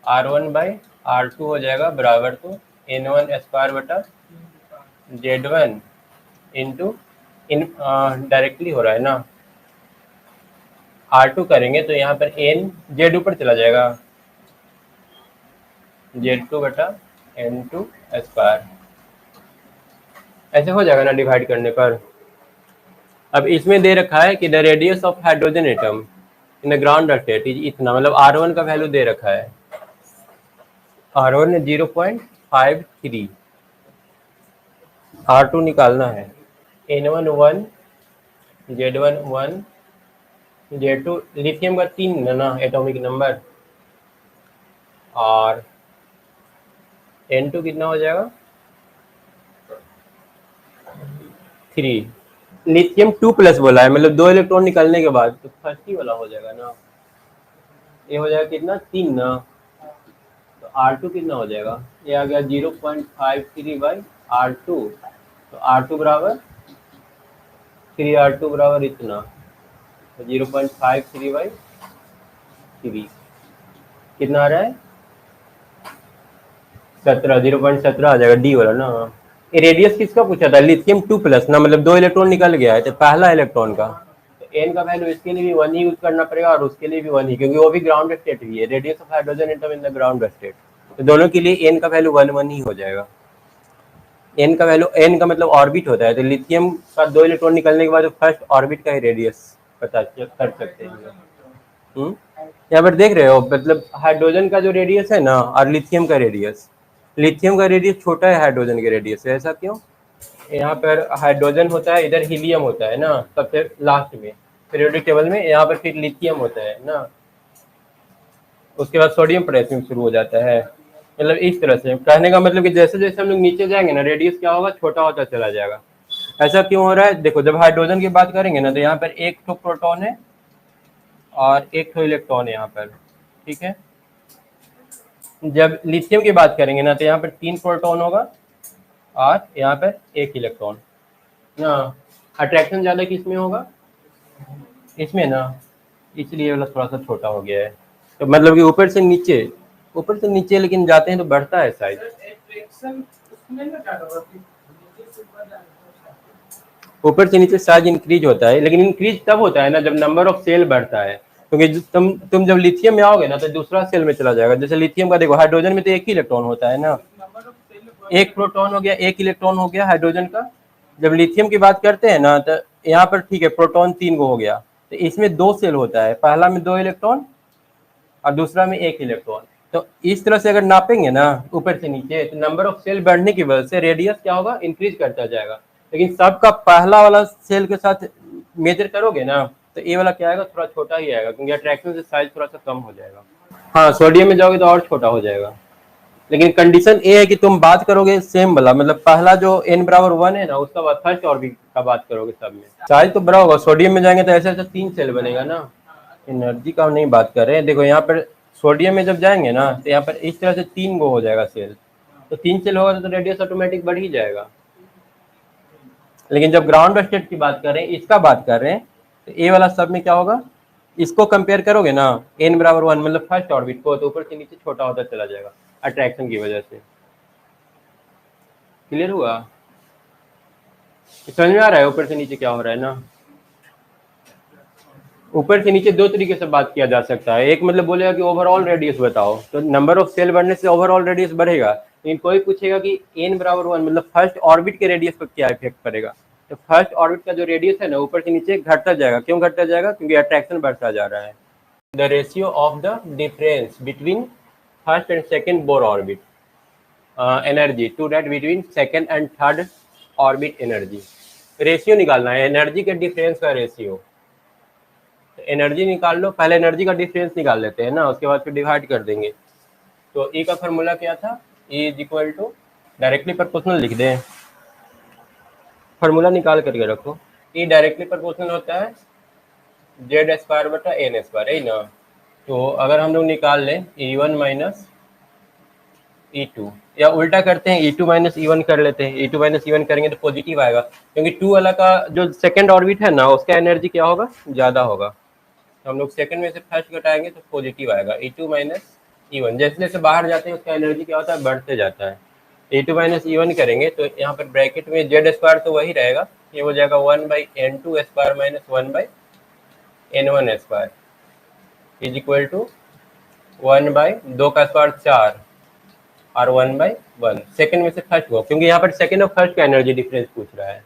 R1/R2 हो जाएगा बराबर तो N1² इंटू, इन डायरेक्टली हो रहा है ना, R2 करेंगे तो यहाँ पर N Z ऊपर चला जाएगा, Z2/N2², ऐसे हो जाएगा ना डिवाइड करने पर। अब इसमें दे रखा है कि the radius of hydrogen atom in the ground state is इतना, मतलब R1 का वैल्यू दे रखा है, R1 0.53, R2 निकालना है, N1 1, Z1 1, Z2 लिथियम का 3 है ना एटॉमिक नंबर, और N2 कितना हो जाएगा 3, लिथियम 2+ बोला है, मतलब 2 इलेक्ट्रॉन निकलने के बाद तो फर्स्ट ही वाला हो जाएगा ना। ये हो जाएगा कितना, 3 ना। तो R2 कितना हो जाएगा, ये आ गया 0.53/R2। तो R2 बराबर 3R2 बराबर इतना, तो 0.53/3 कितना आ रहा है, 17, 0.17 आ जाएगा, डी वाला ना। ये रेडियस किसका पूछा था, लिथियम 2+ ना, मतलब 2 इलेक्ट्रॉन निकल गया है तो पहला इलेक्ट्रॉन का, तो एन का वैल्यू इसके लिए भी 1 ही यूज करना पड़ेगा और उसके लिए भी 1 ही, क्योंकि वो भी ग्राउंड स्टेट भी है, radius of hydrogen atom in the ground state. तो दोनों के लिए एन का वैल्यू 1 ही हो जाएगा। एन का वैल्यू, एन का मतलब ऑर्बिट होता है, तो लिथियम का 2 इलेक्ट्रॉन निकलने के बाद फर्स्ट ऑर्बिट का ही रेडियस पता कर सकते हैं। यहाँ पर देख रहे हो, मतलब हाइड्रोजन का जो रेडियस है ना और लिथियम का रेडियस छोटा है हाइड्रोजन के रेडियस से। ऐसा क्यों, यहाँ पर हाइड्रोजन होता है, इधर हीलियम होता है ना सबसे लास्ट में पीरियोडिक टेबल में, यहाँ पर फिर लिथियम होता है ना, उसके बाद सोडियम पोटेशियम शुरू हो जाता है। मतलब इस तरह से कहने का मतलब कि जैसे जैसे हम लोग नीचे जाएंगे ना, रेडियस क्या होगा, छोटा होता चला जाएगा। ऐसा क्यों हो रहा है, देखो जब हाइड्रोजन की बात करेंगे ना तो यहाँ पर एक तो प्रोटॉन है और एक तो इलेक्ट्रॉन है यहाँ पर, ठीक है। जब लिथियम की बात करेंगे ना तो यहाँ पर 3 प्रोटॉन होगा और यहाँ पर 1 इलेक्ट्रॉन ना। अट्रैक्शन ज़्यादा किस में होगा, इसमें ना, इसलिए वाला थोड़ा सा छोटा हो गया है। तो मतलब कि ऊपर से नीचे लेकिन जाते हैं तो बढ़ता है शायद। ऊपर से नीचे साइज इंक्रीज होता है, लेकिन इंक्रीज तब होता है ना जब नंबर ऑफ सेल बढ़ता है, क्योंकि तुम जब लिथियम में आओगे ना तो दूसरा सेल में चला जाएगा। जैसे लिथियम का देखो, हाइड्रोजन में तो 1 ही इलेक्ट्रॉन होता है ना, 1 प्रोटॉन हो गया, 1 इलेक्ट्रॉन हो गया हाइड्रोजन का। जब लिथियम की बात करते हैं ना तो यहाँ पर ठीक है, प्रोटॉन 3 गो हो गया, तो इसमें 2 सेल होता है, पहला में 2 इलेक्ट्रॉन और दूसरा में 1 इलेक्ट्रॉन। तो इस तरह से अगर नापेंगे ना ऊपर से नीचे, तो नंबर ऑफ सेल बढ़ने की वजह से रेडियस क्या होगा, इंक्रीज करता जाएगा। लेकिन सबका पहला वाला सेल के साथ मेजर करोगे ना तो ये वाला क्या आएगा, थोड़ा छोटा ही आएगा, क्योंकि अट्रैक्शन से साइज थोड़ा सा कम हो जाएगा। हाँ, सोडियम में जाओगे तो और छोटा हो जाएगा, लेकिन कंडीशन ये है कि तुम बात करोगे सेम वाला, मतलब पहला जो n बराबर 1 है ना, उसका बाद फर्स्ट ऑर्बिट का बात करोगे सब में, साइज तो बड़ा होगा। सोडियम में जाएंगे तो ऐसे ऐसे 3 सेल बनेगा ना। एनर्जी का हम नहीं बात कर रहे हैं, देखो यहाँ पर सोडियम में जब जाएंगे ना तो यहाँ पर इस तरह से 3 गो हो जाएगा सेल, तो 3 सेल होगा तो रेडियस ऑटोमेटिक बढ़ ही जाएगा। लेकिन जब ग्राउंड स्टेट की बात कर रहे हैं, इसका बात कर रहे हैं, तो ए वाला सब में क्या होगा, इसको कंपेयर करोगे ना n बराबर 1 मतलब फर्स्ट ऑर्बिट को, तो ऊपर से नीचे छोटा होता चला जाएगा अट्रैक्शन की वजह से। क्लियर हुआ, समझ में आ रहा है ऊपर से नीचे क्या हो रहा है ना। ऊपर से नीचे 2 तरीके से बात किया जा सकता है, एक मतलब बोलेगा कि ओवरऑल रेडियस बताओ, तो नंबर ऑफ सेल बढ़ने से ओवरऑल रेडियस बढ़ेगा। लेकिन कोई पूछेगा कि n बराबर 1 मतलब फर्स्ट ऑर्बिट के रेडियस पर क्या इफेक्ट पड़ेगा, तो फर्स्ट ऑर्बिट का जो रेडियस है ना ऊपर से नीचे घटता जाएगा। क्यों घटता जाएगा, क्योंकि अट्रैक्शन बढ़ता जा रहा है। The ratio of the difference between first and second Bohr orbit energy to that between second and third orbit energy. Ratio निकालना है, एनर्जी के डिफरेंस का रेशियो। एनर्जी निकाल लो, पहले एनर्जी का डिफरेंस निकाल लेते हैं ना, उसके बाद फिर डिवाइड कर देंगे। तो E का फॉर्मूला क्या था, E is equal to, directly proportional लिख दें, फॉर्मूला निकाल करके रखो। E डायरेक्टली प्रोपोर्शनल होता है जेड स्क्वायर बटा एन स्क्वायर, है ना। तो अगर हम लोग निकाल लें E1 माइनस E2, या उल्टा करते हैं E2 माइनस E1 कर लेते हैं। E2 माइनस E1 करेंगे तो पॉजिटिव आएगा, क्योंकि 2 वाला का जो सेकेंड ऑर्बिट है ना उसका एनर्जी क्या होगा, ज़्यादा होगा। तो हम लोग सेकंड में से फर्स्ट घटाएंगे तो पॉजिटिव आएगा, E2 माइनस E1। जैसे जैसे बाहर जाते हैं उसका एनर्जी क्या होता है, बढ़ते जाता है। E2 माइनस E1 करेंगे तो यहाँ पर ब्रैकेट में जेड स्क्वायर तो वही रहेगा, ये हो जाएगा 1/n2 square minus 1/n1 square is equal to 1/2 का स्क्वायर 4 और 1/1। सेकंड में से फर्स्ट को, क्योंकि यहाँ पर सेकंड और फर्स्ट का एनर्जी डिफरेंस पूछ रहा है।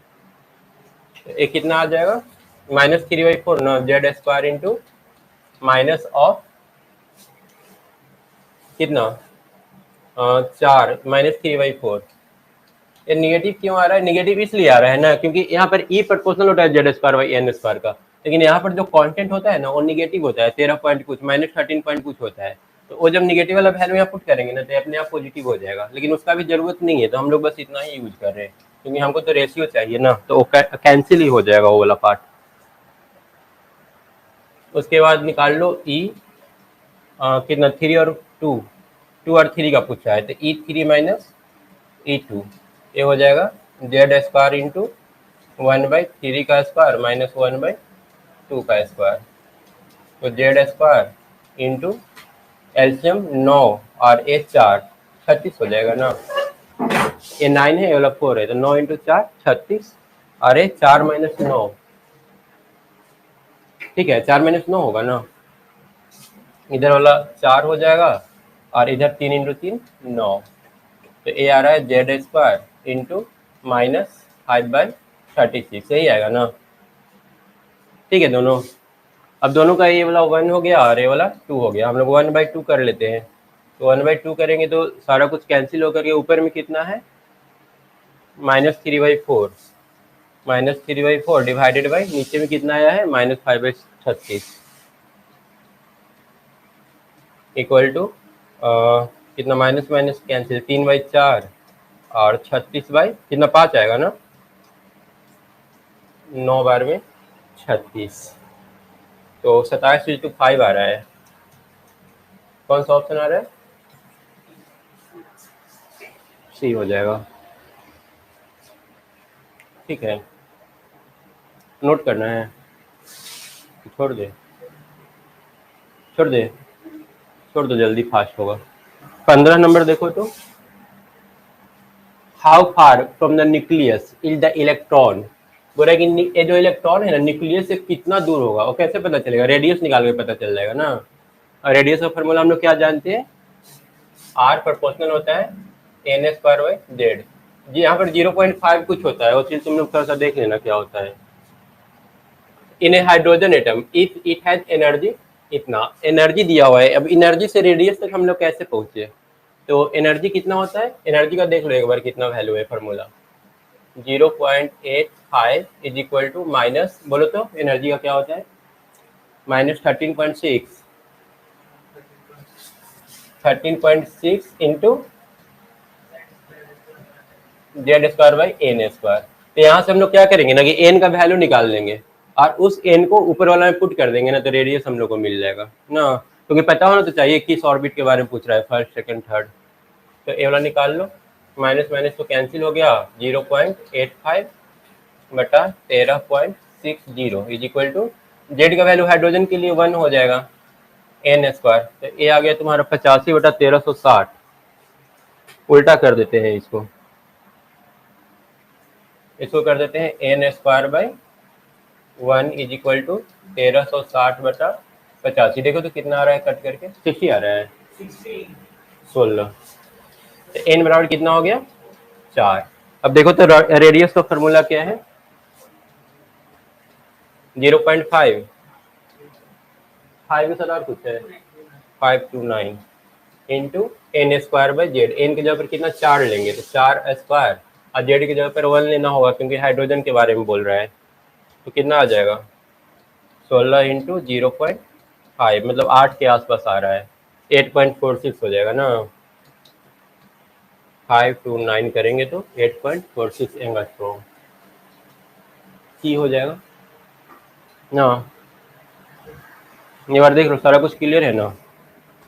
तो ये कितना आ जाएगा, -3/4 ना, Z square into minus of कितना 4 -3/4। ये निगेटिव क्यों आ रहा है, निगेटिव इसलिए आ रहा है ना क्योंकि यहाँ पर E प्रोपोर्शनल होता है Z square by N square का, लेकिन यहाँ पर जो कांस्टेंट होता है ना वो निगेटिव होता है, 13 पॉइंट कुछ -13 पॉइंट कुछ होता है। तो वो जब निगेटिव वाला वैल्यू यहाँ पुट करेंगे ना तो अपने आप पॉजिटिव हो जाएगा, लेकिन उसका भी जरूरत नहीं है, तो हम लोग बस इतना ही यूज कर रहे हैं। क्योंकि हमको तो रेशियो चाहिए ना, तो कैंसिल ही हो जाएगा वो वाला पार्ट। उसके बाद निकाल लो ई, कितना 3 और 2, 2 और 3 का पूछा है, तो E3 माइनस E2 ये हो जाएगा जेड स्क्वायर इंटू 1/3 का स्क्वायर माइनस 1/2 का स्क्वायर। तो जेड स्क्वायर इंटू एल्शियम 9 और ए 4, 36 हो जाएगा ना। ये 9 है, ये वाला 4 है, तो 9 इंटू 4 36, और ये 4 माइनस 9, ठीक है 4 माइनस 9 होगा ना। इधर वाला 4 हो जाएगा और इधर 3 इंटू 3 9, तो ये आ रहा है जेड स्क्वायर इंटू माइनस 5/36, यही आएगा ना। ठीक है दोनों, अब दोनों का ये वाला 1 हो गया और ये वाला 2 हो गया। हम लोग 1/2 कर लेते हैं, तो 1/2 करेंगे तो सारा कुछ कैंसिल होकर के ऊपर में कितना है -3/4, -3/4 डिवाइडेड बाई नीचे में कितना आया है -5/36 इक्वल टू कितना, माइनस माइनस कैंसिल 3/4 और 36 बाई कितना 5 आएगा ना, 9 बार में 36, तो 27/5 आ रहा है। कौन सा ऑप्शन आ रहा है, सी हो जाएगा। ठीक है, नोट करना है, छोड़ दे छोड़ दे छोड़ दो, जल्दी फास्ट होगा। 15 नंबर देखो तो, how far from the nucleus is the electron. बोल रहा है कि ये जो इलेक्ट्रॉन है ना न्यूक्लियस से कितना दूर होगा, और कैसे पता चलेगा, रेडियस निकाल के पता चल जाएगा ना। और रेडियस का फॉर्मूला हम लोग क्या जानते हैं, आर प्रोपोर्शनल होता है n²/z। जी यहाँ पर 0.5 कुछ होता है, वो चीज तुम लोग थोड़ा सा देख लेना क्या होता है। In a hydrogen atom if it has energy, इतना एनर्जी दिया हुआ है। अब एनर्जी से रेडियस तक हम लोग कैसे पहुंचे, तो एनर्जी कितना होता है, एनर्जी का देख लो एक बार कितना वैल्यू है formula, 0.85 is equal to minus, बोलो तो एनर्जी का क्या होता है, -13.6, 13.6 इंटू Z²/n²। तो यहाँ से हम लोग क्या करेंगे ना कि n का वैल्यू निकाल लेंगे और उस n को ऊपर वाला में पुट कर देंगे ना, तो रेडियस हम लोग को मिल जाएगा ना। क्योंकि पता होना तो चाहिए किस ऑर्बिट के बारे में पूछ रहा है, फर्स्ट सेकंड थर्ड। तो ये वाला निकाल लो, माइनस माइनस तो कैंसिल हो गया, 0.85 बटा 13.60 इज इक्वल टू, जेड का वैल्यू हाइड्रोजन के लिए 1 हो जाएगा n²। तो ये आ गया तुम्हारा 85/1360। उल्टा कर देते हैं इसको, कर देते हैं n²/1 इज इक्वल टू 1360/85। देखो तो कितना आ रहा है, कट करके 60 आ रहा है, 16। तो n बराबर कितना हो गया, 4। अब देखो तो रेडियस का फॉर्मूला क्या है, 0.5, 5 के साथ और कुछ है, 529 इंटू n²/z। n की जगह पर कितना 4 लेंगे, तो 4² और z की जगह पर 1 लेना होगा क्योंकि हाइड्रोजन के बारे में बोल रहा है। तो कितना आ जाएगा, 16 इंटू 0.5, मतलब 8 के आसपास आ रहा है, 8.46 हो जाएगा ना। 529 करेंगे तो 8.46 एंगस्ट्रॉम की हो जाएगा ना। ये बार देख लो, सारा कुछ क्लियर है ना।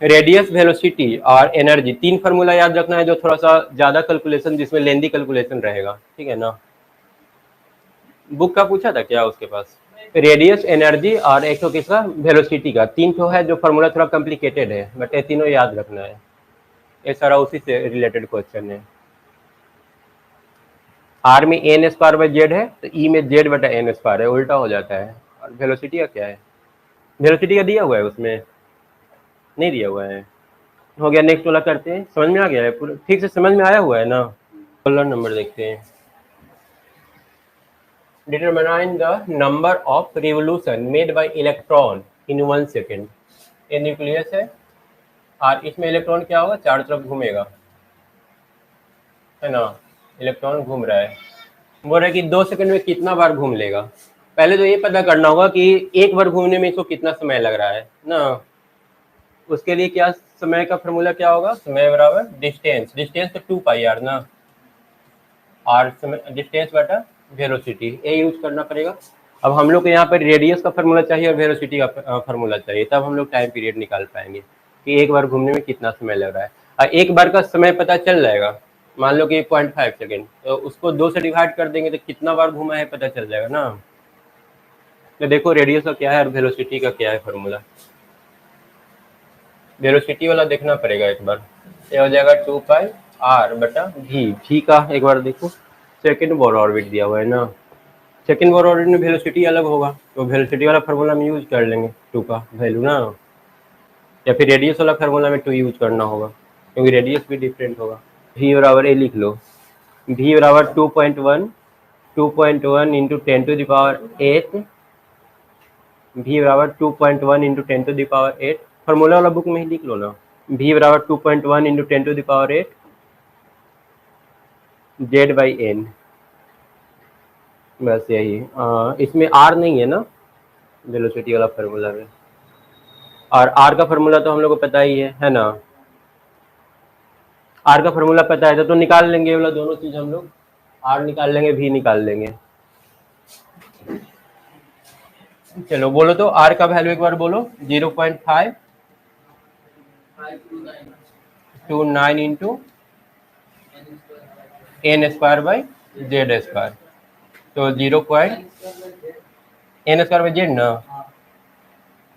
रेडियस, वेलोसिटी और एनर्जी, 3 फार्मूला याद रखना है, जो थोड़ा सा ज्यादा कैलकुलेशन, जिसमें लेंदी कैलकुलेशन रहेगा, ठीक है ना। बुक का पूछा था क्या उसके पास, रेडियस, एनर्जी और एक तो किसका, वेलोसिटी का, 3 तो है जो फार्मूला थोड़ा कॉम्प्लिकेटेड है, बट ये तीनों याद रखना है, ये सारा उसी से रिलेटेड क्वेश्चन है। आर में n²/z है, तो ई में z/n² है, उल्टा हो जाता है। और वेलोसिटी का क्या है, वेलोसिटी का दिया हुआ है उसमें, नहीं दिया हुआ है। हो गया, नेक्स्ट वाला करते हैं, समझ में आ गया है पूरा, ठीक से समझ में आया हुआ है ना। 16 नंबर देखते हैं, determine the number of revolution made by electron in 1 second. ये न्यूक्लियस है और इसमें इलेक्ट्रॉन क्या होगा, चारों तरफ घूमेगा, है ना। इलेक्ट्रॉन घूम रहा है, बोल रहा है कि 2 सेकंड में कितना बार घूम लेगा। पहले तो ये पता करना होगा कि एक बार घूमने में इसको कितना समय लग रहा है ना। उसके लिए क्या, समय का फॉर्मूला क्या होगा, समय बराबर डिस्टेंस, डिस्टेंस तो 2 पाई आर ना। आर समय डिस्टेंस बटा वेलोसिटी, ये यूज करना पड़ेगा। अब हम लोग को यहाँ पर रेडियस का फार्मूला चाहिए और वेलोसिटी का फार्मूला चाहिए, तब हम लोग टाइम पीरियड निकाल पाएंगे कि एक बार घूमने में कितना समय लग रहा है। और एक बार का समय पता चल जाएगा, मान लो कि 0.5 सेकेंड, तो उसको 2 से डिवाइड कर देंगे तो कितना बार घूमा है पता चल जाएगा ना। तो देखो रेडियस का क्या है और वेलोसिटी का क्या है फार्मूला। वेलोसिटी वाला देखना पड़ेगा एक बार, ये हो जाएगा 2 पाई आर बटा भी का एक बार देखो, सेकेंड बोर ऑर्बिट दिया हुआ है ना, सेकेंड बोर ऑर्बिट में वेलोसिटी अलग होगा, तो वेलोसिटी वाला फार्मूला हम यूज कर लेंगे 2 का वैल्यू ना, या फिर रेडियस वाला फार्मूला में 2 यूज करना होगा क्योंकि रेडियस भी डिफरेंट होगा। v बराबर ए लिख लो, v बराबर 2.1 into 10 to the power 8, v बराबर 2.1 into 10 to the power 8, formula वाला बुक में ही लिख लो ना, v बराबर 2.1 into 10 to the power 8 Z by N, बस यही। इसमें आर नहीं है ना वेलोसिटी वाला फार्मूला में, और आर का फार्मूला तो हम लोग को पता ही है ना, आर का फार्मूला पता है तो निकाल लेंगे, वाला दोनों चीज हम लोग आर निकाल लेंगे, भी निकाल लेंगे। चलो बोलो तो आर का वैल्यू एक बार बोलो, 0.529 into N square by Z square, तो 0.n स्क्वायर बाई जेड ना,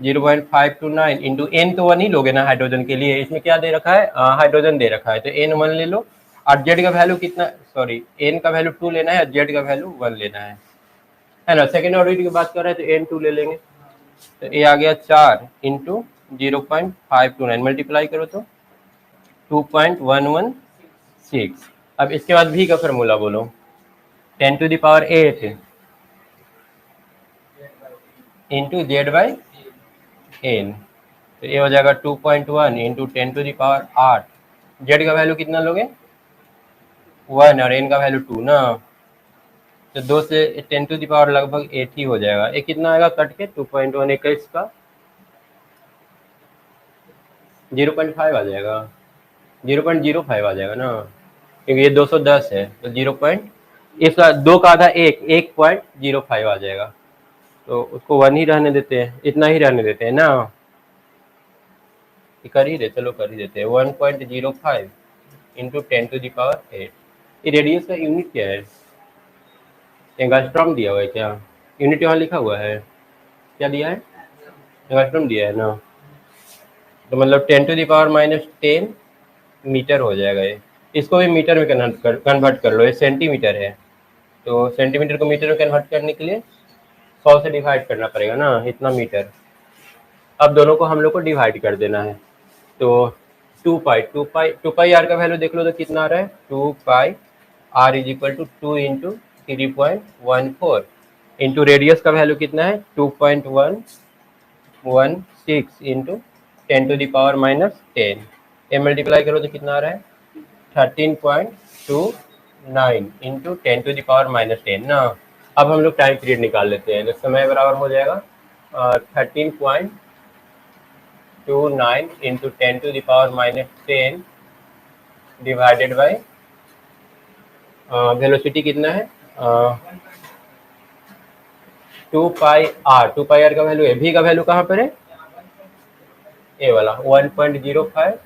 0.529 इंटू एन तो 1 ही लोगे ना हाइड्रोजन के लिए, इसमें क्या दे रखा है हाइड्रोजन दे रखा है, तो एन 1 ले लो, और जेड का वैल्यू कितना, सॉरी एन का वैल्यू 2 लेना है और जेड का वैल्यू 1 लेना है ना। सेकेंड ऑर्बिट की बात कर रहे हैं तो एन 2 ले लेंगे, तो ये आ गया 4 इंटू 0.529, मल्टीप्लाई करो तो 2.116। अब इसके बाद भी का फार्मूला बोलो, 10 to the power 8 into Z by N, तो ये हो जाएगा 2.1 into 10 to the power 8, Z का वैल्यू कितना लोगे 1 और एन का वैल्यू 2 ना, तो 2 से 10 टू द पावर लगभग 8 ही हो जाएगा, ये कितना आएगा कट के 2.1 21 का 0.5 आ जाएगा, 0.05 आ जाएगा ना, क्योंकि ये 210 है तो 0. इसका 2 का आधा 1.05 आ जाएगा, तो उसको 1 ही रहने देते हैं, इतना ही रहने देते हैं ना, कर ही दे, चलो कर ही देते हैं 1.05 इंटू 10 टू द पावर 8। ये रेडियस का यूनिट क्या है, एंगस्ट्रॉम दिया हुआ है क्या, यूनिट यहाँ लिखा हुआ है, क्या दिया है एंगस्ट्रॉम दिया है ना, तो मतलब 10 टू द पावर -10 मीटर हो जाएगा ये, इसको भी मीटर में कन्वर्ट कर लो, ये सेंटीमीटर है, तो सेंटीमीटर को मीटर में कन्वर्ट करने के लिए 100 से डिवाइड करना पड़ेगा ना, इतना मीटर। अब दोनों को हम लोग को डिवाइड कर देना है, तो 2 पाई आर का वैल्यू देख लो तो कितना आ रहा है, 2 pi R is equal to 2 into 3.14 into radius का वैल्यू कितना है 2.116 इंटू 10 टू द पावर -10, ये मल्टीप्लाई करो तो कितना आ रहा है 13.29 इंटू 10 टू द पावर -10 ना। अब हम लोग टाइम पीरियड निकाल लेते हैं, तो समय बराबर हो जाएगा 13.29 into 10 to the power -10 divided by velocity कितना है 2 पाई आर का वैल्यू है, भी का वैल्यू कहाँ पर है ए वाला 1.05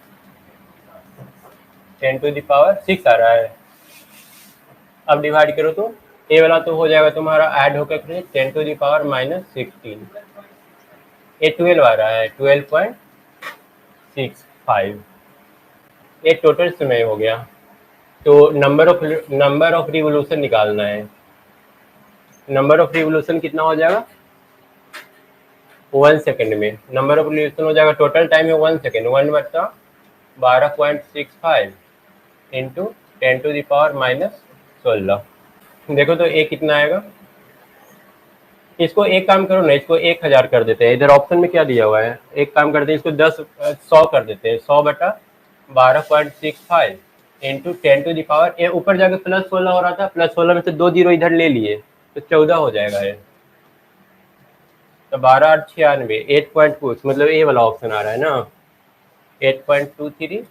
10 टू द पावर 6 आ रहा है। अब डिवाइड करो तो ए वाला तो हो जाएगा तुम्हारा ऐड होकर 10 टू द पावर -16, ए 12 आ रहा है 12.65, ये टोटल समय हो गया। तो नंबर ऑफ रिवोल्यूशन निकालना है, नंबर ऑफ रिवोल्यूशन कितना हो जाएगा 1 सेकेंड में, नंबर ऑफ रिवोल्यूशन हो जाएगा, टोटल टाइम है 1 second, 1/12.65 into 10 to the power -16, देखो तो ए कितना आएगा, इसको एक काम करो ना, इसको 1000 कर देते हैं, इधर ऑप्शन में क्या दिया हुआ है, एक काम करते हैं इसको 100 कर देते हैं, 100/12.65 इंटू 10 टू द पावर, ये ऊपर जाके +16 हो रहा था, +16 में से 2 जीरो इधर ले लिए तो 14 हो जाएगा ये, तो 12/96 8 पॉइंट कुछ, मतलब ये वाला ऑप्शन आ रहा है ना 8.23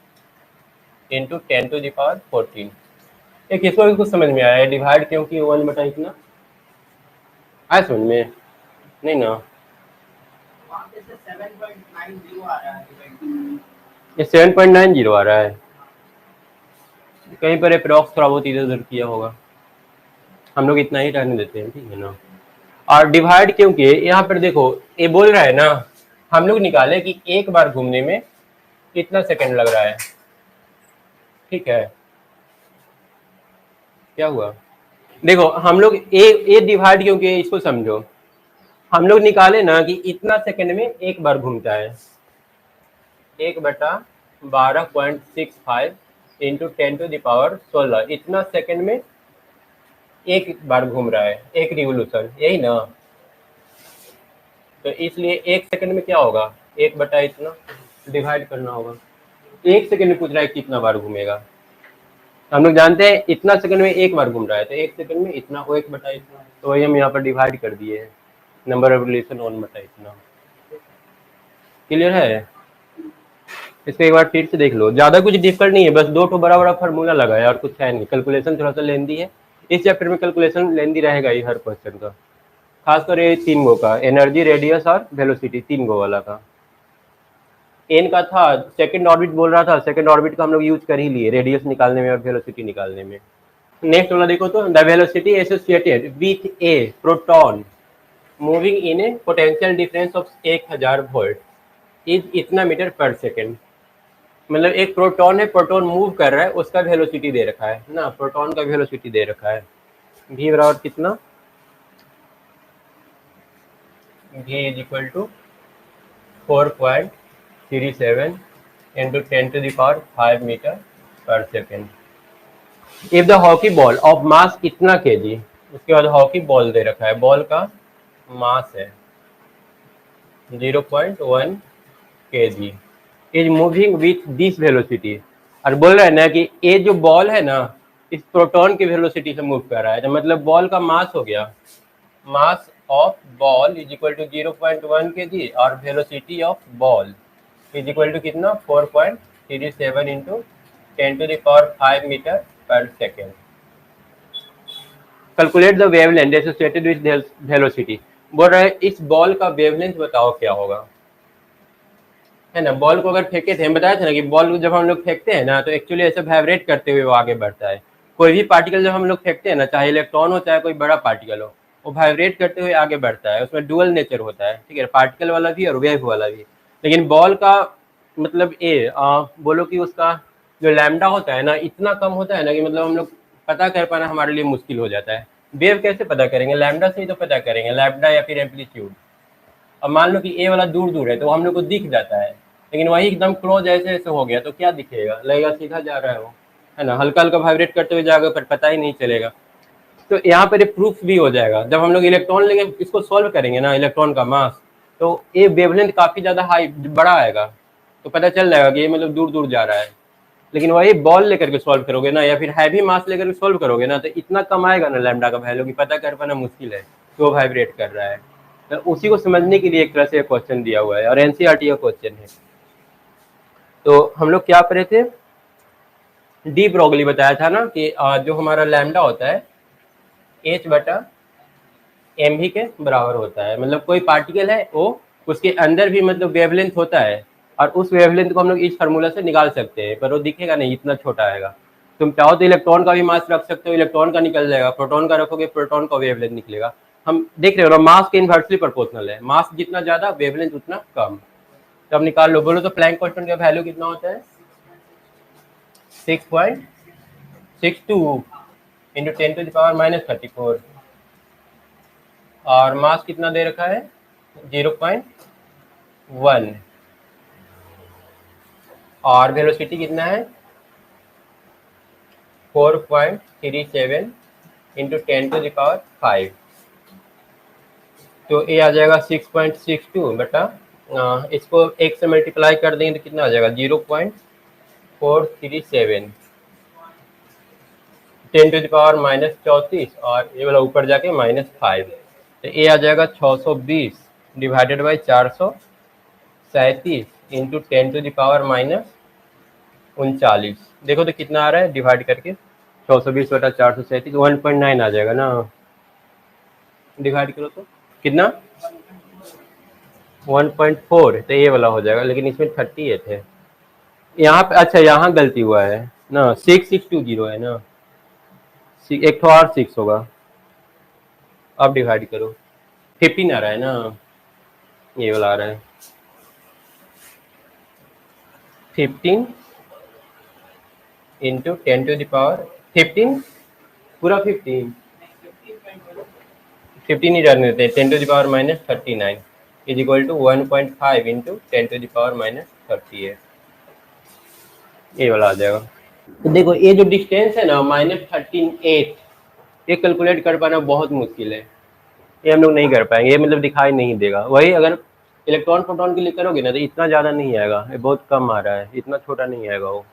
इंटू 10 टू द पावर 14, एक इसको भी कुछ समझ में आया है, डिवाइड क्योंकि 1 बटा इतना आया समझ में? नहीं ना, ये 7.90 आ रहा है, कहीं पर अप्रॉक्स थोड़ा बहुत इधर उधर किया होगा, हम लोग इतना ही रहने देते हैं, ठीक है ना। और डिवाइड क्योंकि यहाँ पर देखो ये बोल रहा है ना, हम लोग निकाले कि एक बार घूमने में कितना सेकंड लग रहा है, ठीक है। क्या हुआ, देखो हम लोग ए डिवाइड क्योंकि इसको समझो, हम लोग निकाले ना कि इतना सेकंड में एक बार घूमता है, 1/12.65 इंटू 10⁻16, इतना सेकंड में एक बार घूम रहा है, एक रिवोल्यूशन, यही ना। तो इसलिए एक सेकंड में क्या होगा, 1 बटा इतना डिवाइड करना होगा। एक सेकंड में पूछ रहा है कितना बार घूमेगा, हम लोग जानते हैं इतना सेकंड में एक बार घूम रहा है, तो एक सेकंड में इतना, वो 1 बटा इतना, तो वही हम यहाँ पर डिवाइड कर दिए हैं, नंबर ऑफ रिलेशन 1 बटा इतना। क्लियर है? इसको एक बार फिर से देख लो, ज्यादा कुछ डिफिकल्ट नहीं है, बस दो तो बड़ा बड़ा फार्मूला लगा है और कुछ है नहीं। कैलकुलेशन थोड़ा सा लेंदी है, इस चैप्टर में कैलकुलेशन लेंदी रहेगा ही हर क्वेश्चन का, खासकर ये 3 गो का, एनर्जी, रेडियस और वेलोसिटी, 3 गो वाला का। एन का था सेकंड ऑर्बिट बोल रहा था, सेकंड ऑर्बिट का हम लोग यूज कर ही लिए रेडियस निकालने में और वेलोसिटी निकालने में। नेक्स्ट वाला देखो तो, the velocity associated with A proton moving in A potential difference of 1000 volt is इतना मीटर पर सेकेंड। मतलब एक प्रोटॉन है, प्रोटॉन मूव कर रहा है, उसका वेलोसिटी दे रखा है ना, प्रोटॉन का वेलोसिटी दे रखा है, v बराबर कितना, v is equal to 4.37 into 10⁵ metre पर second. If the hockey ball of mass इतना केजी, उसके बाद हॉकी बॉल दे रखा है, बॉल का मास है 0.1 kg, is moving with this velocity, और बोल रहा है ना कि ये जो बॉल है ना इस प्रोटॉन की वेलोसिटी से मूव कर रहा है, तो मतलब बॉल का मास हो गया, mass of ball is equal to 0.1 kg और velocity of ball is equal to कितना, 4.37 इंटू 10⁵ मीटर पर सेकेंड। Calculate the wavelength associated with velocity, बोल रहा है इस बॉल का वेवलेंथ बताओ क्या होगा, है ना। बॉल को अगर फेंके थे, हम बताया था ना कि बॉल को जब हम लोग फेंकते हैं ना तो एक्चुअली ऐसे वाइब्रेट करते हुए वो आगे बढ़ता है। कोई भी पार्टिकल जब हम लोग फेंकते हैं ना, चाहे इलेक्ट्रॉन हो चाहे कोई बड़ा पार्टिकल हो, वो वाइब्रेट करते हुए आगे बढ़ता है, उसमें डुअल नेचर होता है, ठीक है, पार्टिकल वाला भी और वेव वाला भी। लेकिन बॉल का मतलब बोलो कि उसका जो लैम्डा होता है ना इतना कम होता है ना कि मतलब हम लोग पता कर पाना हमारे लिए मुश्किल हो जाता है। वेव कैसे पता करेंगे, लैम्डा से ही तो पता करेंगे, लैम्डा या फिर एम्पलीट्यूड। अब मान लो कि ए वाला दूर दूर है तो हम लोग को दिख जाता है, लेकिन वही एकदम क्लोज ऐसे ऐसे हो गया तो क्या दिखेगा, लगेगा सीधा जा रहा है वो, है ना, हल्का हल्का वाइब्रेट करते हुए जाएगा पर पता ही नहीं चलेगा। तो यहाँ पर प्रूफ भी हो जाएगा, जब हम लोग इलेक्ट्रॉन लेंगे इसको सॉल्व करेंगे ना, इलेक्ट्रॉन का मास, तो ये वेवलेंथ काफी ज्यादा हाई बड़ा आएगा, तो पता चल जाएगा कि ये मतलब दूर दूर जा रहा है। लेकिन वही बॉल लेकर के सॉल्व करोगे ना या फिर हैवी मास लेकर के सॉल्व करोगे ना तो इतना कम आएगा ना लैम्डा का वैल्यू कि पता कर पाना मुश्किल है कि वो वाइब्रेट कर रहा है। तो उसी को समझने के लिए एक तरह से क्वेश्चन दिया हुआ है और एनसीईआरटी का क्वेश्चन है। तो हम लोग क्या पढ़े थे, डी ब्रोगली बताया था ना कि जो हमारा लैम्डा होता है h बटा एम भी के बराबर होता है। मतलब कोई पार्टिकल है वो, उसके अंदर भी मतलब वेवलेंथ होता है और उस वेवलेंथ को हम लोग इस फार्मूला से निकाल सकते हैं, पर वो दिखेगा नहीं, इतना छोटा आएगा। तुम चाहो तो इलेक्ट्रॉन का भी मास रख सकते हो, इलेक्ट्रॉन का निकल जाएगा, प्रोटॉन का रखोगे प्रोटॉन का वेवलेंथ निकलेगा। हम देख रहे हो ना, मास के इनवर्सली प्रोपोर्शनल है, मास जितना ज्यादा वेवलेंथ उतना कम। तो अब निकाल लो, बोलो तो प्लैंक कांस्टेंट का वैल्यू कितना होता है, 6.62 इंटू 10⁻⁻34 और मास कितना दे रखा है 0.1 और वेलोसिटी कितना है 4.37 इंटू 10⁵। तो ये आ जाएगा 6.62 बटा इसको एक से मल्टीप्लाई कर देंगे तो कितना आ जाएगा 0.437 10⁻⁻34 और ये वाला ऊपर जाके -5, तो ये आ जाएगा 620 डिवाइडेड बाई 437 इंटू 10⁻⁻39। देखो तो कितना आ रहा है डिवाइड करके, 120/437 1.9 आ जाएगा ना, डिवाइड करो तो कितना 1.4, तो ये वाला हो जाएगा, लेकिन इसमें 38 है यहाँ पे। अच्छा यहाँ गलती हुआ है ना, 6620 है ना, एक तो और 6 होगा। अब डिवाइड करो, 15 आ रहा है ना, ये वाला आ रहा है 15 इंटू 10⁻15, पूरा 15 ही रहने देते हैं, 10⁻39 इज इक्वल टू 1.5 इंटू 10⁻38, ये वाला आ जाएगा। तो देखो ये जो डिस्टेंस है ना -38, ये कैलकुलेट कर पाना बहुत मुश्किल है, ये हम लोग नहीं कर पाएंगे, ये मतलब दिखाई नहीं देगा। वही अगर इलेक्ट्रॉन प्रोटॉन के लिए करोगे ना तो इतना ज़्यादा नहीं आएगा, ये बहुत कम आ रहा है, इतना छोटा नहीं आएगा वो।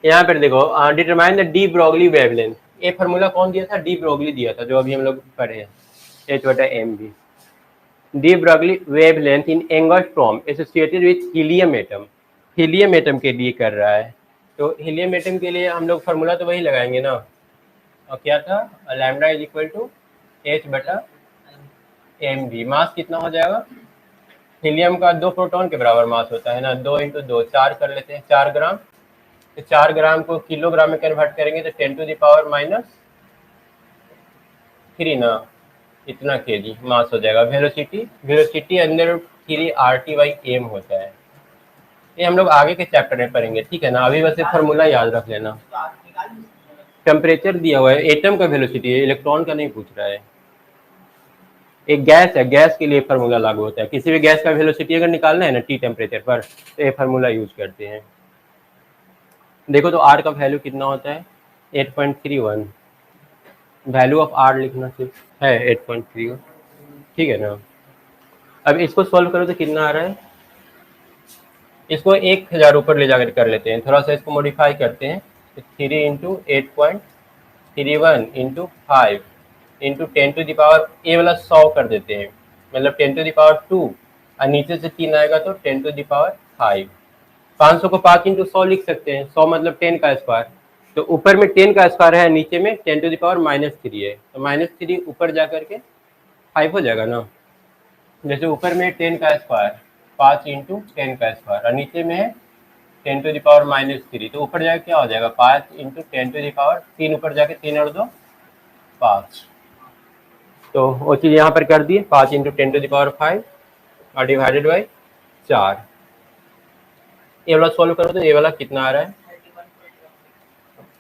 यहाँ पर देखो determine the de Broglie wavelength, ये फार्मूला कौन दिया था, डी ब्रोगली दिया था, जो अभी हम लोग पढ़े हैं, H/mv। De Broglie wavelength in angstrom associated with helium atom, helium atom के लिए कर रहा है, तो हीलियम एटम के लिए हम लोग फार्मूला तो वही लगाएंगे ना, और क्या था, lambda is equal to H/mv। Mass कितना हो जाएगा, हीलियम का 2 प्रोटॉन के बराबर मास होता है ना, 2 × 2 4 कर लेते हैं, 4 ग्राम, तो 4 ग्राम को किलोग्राम में कन्वर्ट करेंगे तो 10⁻³ ना, इतना केजी मास हो जाएगा। वेलोसिटी अंडर 3 RT/m होता है। ये हम लोग आगे के चैप्टर में पढ़ेंगे, ठीक है ना, अभी वैसे फार्मूला याद रख लेना। टेम्परेचर दिया हुआ है, एटम का वेलोसिटी है, इलेक्ट्रॉन का नहीं पूछ रहा है। एक गैस है, गैस के लिए फार्मूला लागू होता है, किसी भी गैस का वेलोसिटी अगर निकालना है ना टी टेम्परेचर पर, तो ये फार्मूला यूज करते हैं। देखो तो आर का वैल्यू कितना होता है 8.31, वैल्यू ऑफ आर लिखना सिर्फ है 8.31, ठीक है ना। अब इसको सॉल्व करो तो कितना आ रहा है, इसको 1000 ऊपर ले जाकर कर लेते हैं, थोड़ा सा इसको मॉडिफाई करते हैं, तो 3 × 8.31 × 5 इंटू 10⁻, ये वाला 100 कर देते हैं, मतलब 10⁻2, और नीचे से 3 आएगा तो 10⁵। 500 को 5 × 100 लिख सकते हैं, 100 मतलब 10 का स्क्वायर, तो ऊपर में 10 का स्क्वायर है, नीचे में 10⁻³ है, तो -3 ऊपर जा करके 5 हो जाएगा ना। जैसे ऊपर में 10 का स्क्वायर 5 × 10 का स्क्वायर, और नीचे में है 10⁻³ तो ऊपर जाके क्या हो जाएगा 5 × 10⁻, 3 ऊपर जाके 3 और 2 5, तो वो चीज़ यहाँ पर कर दिए, 5 × 10⁵ और डिवाइडेड बाई 4। ये वाला सॉल्व करो तो ये वाला कितना आ रहा है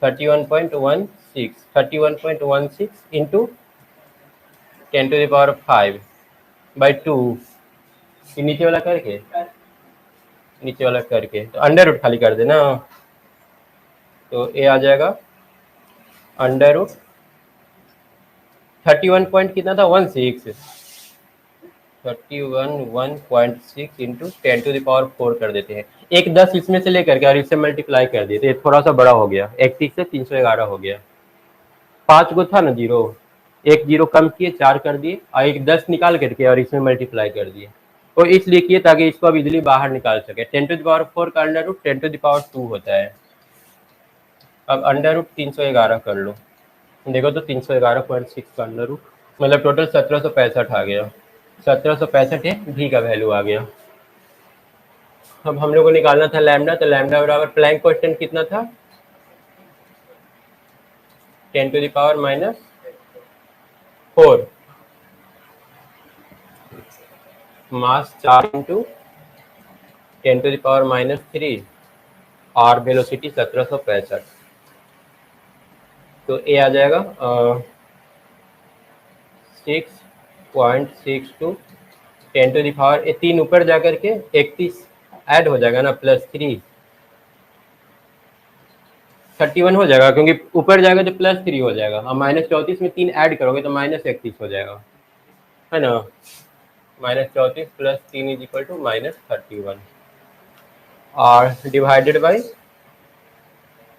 31.16 इंटू 10⁵/2, नीचे वाला करके तो अंडर रूट खाली कर देना, तो ये आ जाएगा अंडर रूट 31 पॉइंट कितना था 31.6 इंटू 10⁴ कर देते हैं, एक 10 इसमें से लेकर के और इससे मल्टीप्लाई कर दिए, तो ये थोड़ा सा बड़ा हो गया, 31 से 311 हो गया। 5 को था ना जीरो, एक जीरो कम किए 4 कर दिए, और एक 10 निकाल करके और इसमें मल्टीप्लाई कर दिए, तो इसलिए किए ताकि इसको अब इजीली बाहर निकाल सके। 10⁴ का अंडर रूट 10⁻² होता है। अब अंडर रूट 311 कर लो, देखो तो 311.6 का अंडर रूट, मतलब टोटल 1765 आ गया, 1765 भी का वैल्यू आ गया। अब हम लोग को निकालना था लैम्डा, तो लैम्डा बराबर प्लैंक कांस्टेंट कितना था 10⁻⁴ मास 4 × 10⁻³ और वेलोसिटी 1765, तो ये आ जाएगा 6.62 10⁻, 3 ऊपर जाकर के 31 ऐड हो जाएगा ना, +3 31 हो जाएगा, क्योंकि ऊपर जाएगा तो +3 हो जाएगा, और -34 में 3 ऐड करोगे तो -31 हो जाएगा, है ना। -34 + 3 इज इक्वल टू -31, और डिवाइडेड बाई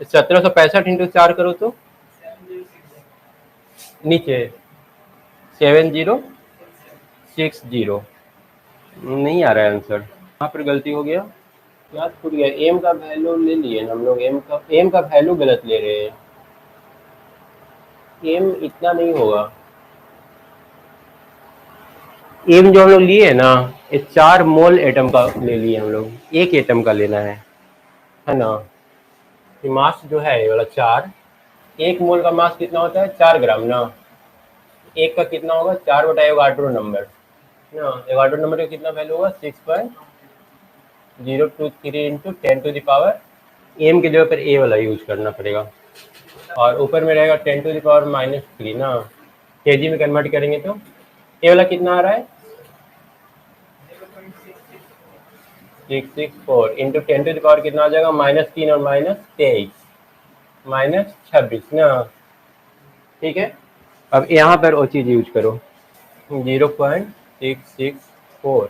1765 इंटू 4 करो तो नीचे 7060, नहीं आ रहा है आंसर, यहाँ पर गलती हो गया, क्या छूट गया, एम का वैल्यू ले लिए हम लोग, एम का वैल्यू गलत ले रहे हैं, एम इतना नहीं होगा, एम जो हम लोग लिए है ना, ये 4 मोल एटम का ले लिए हम लोग, एक एटम का लेना है ना। ये मास जो है ये वाला 4, 1 मोल का मास कितना होता है 4 ग्राम ना, एक का कितना होगा 4 बटा एवोगाड्रो नंबर ना, एवोगाड्रो नंबर का कितना वैल्यू होगा 6.023 इंटू 10⁻, एम के जगह पर ए वाला यूज करना पड़ेगा, और ऊपर में रहेगा 10⁻³ ना, केजी में कन्वर्ट करेंगे तो ए वाला कितना आ रहा है 664 इंटू 10⁻, कितना आ जाएगा -3 और -23 -26 ना, ठीक है। अब यहाँ पर वो चीज़ यूज करो 0.664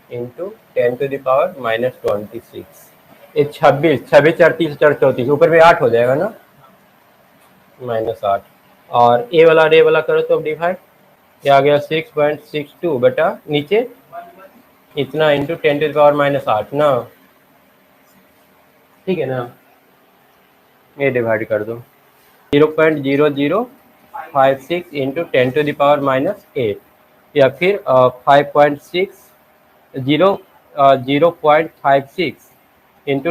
इंटू 10⁻²6, ये 26 26 38 34 ऊपर में 8 हो जाएगा ना, -8, और ए वाला रे वाला करो तो डिवाइड, ये आ गया 6.62 बटा नीचे इतना इंटू 10⁻⁻8 ना, ठीक है ना, ये डिवाइड कर दो 0.0056 इंटू 10⁻⁻8, या फिर 0.56 इंटू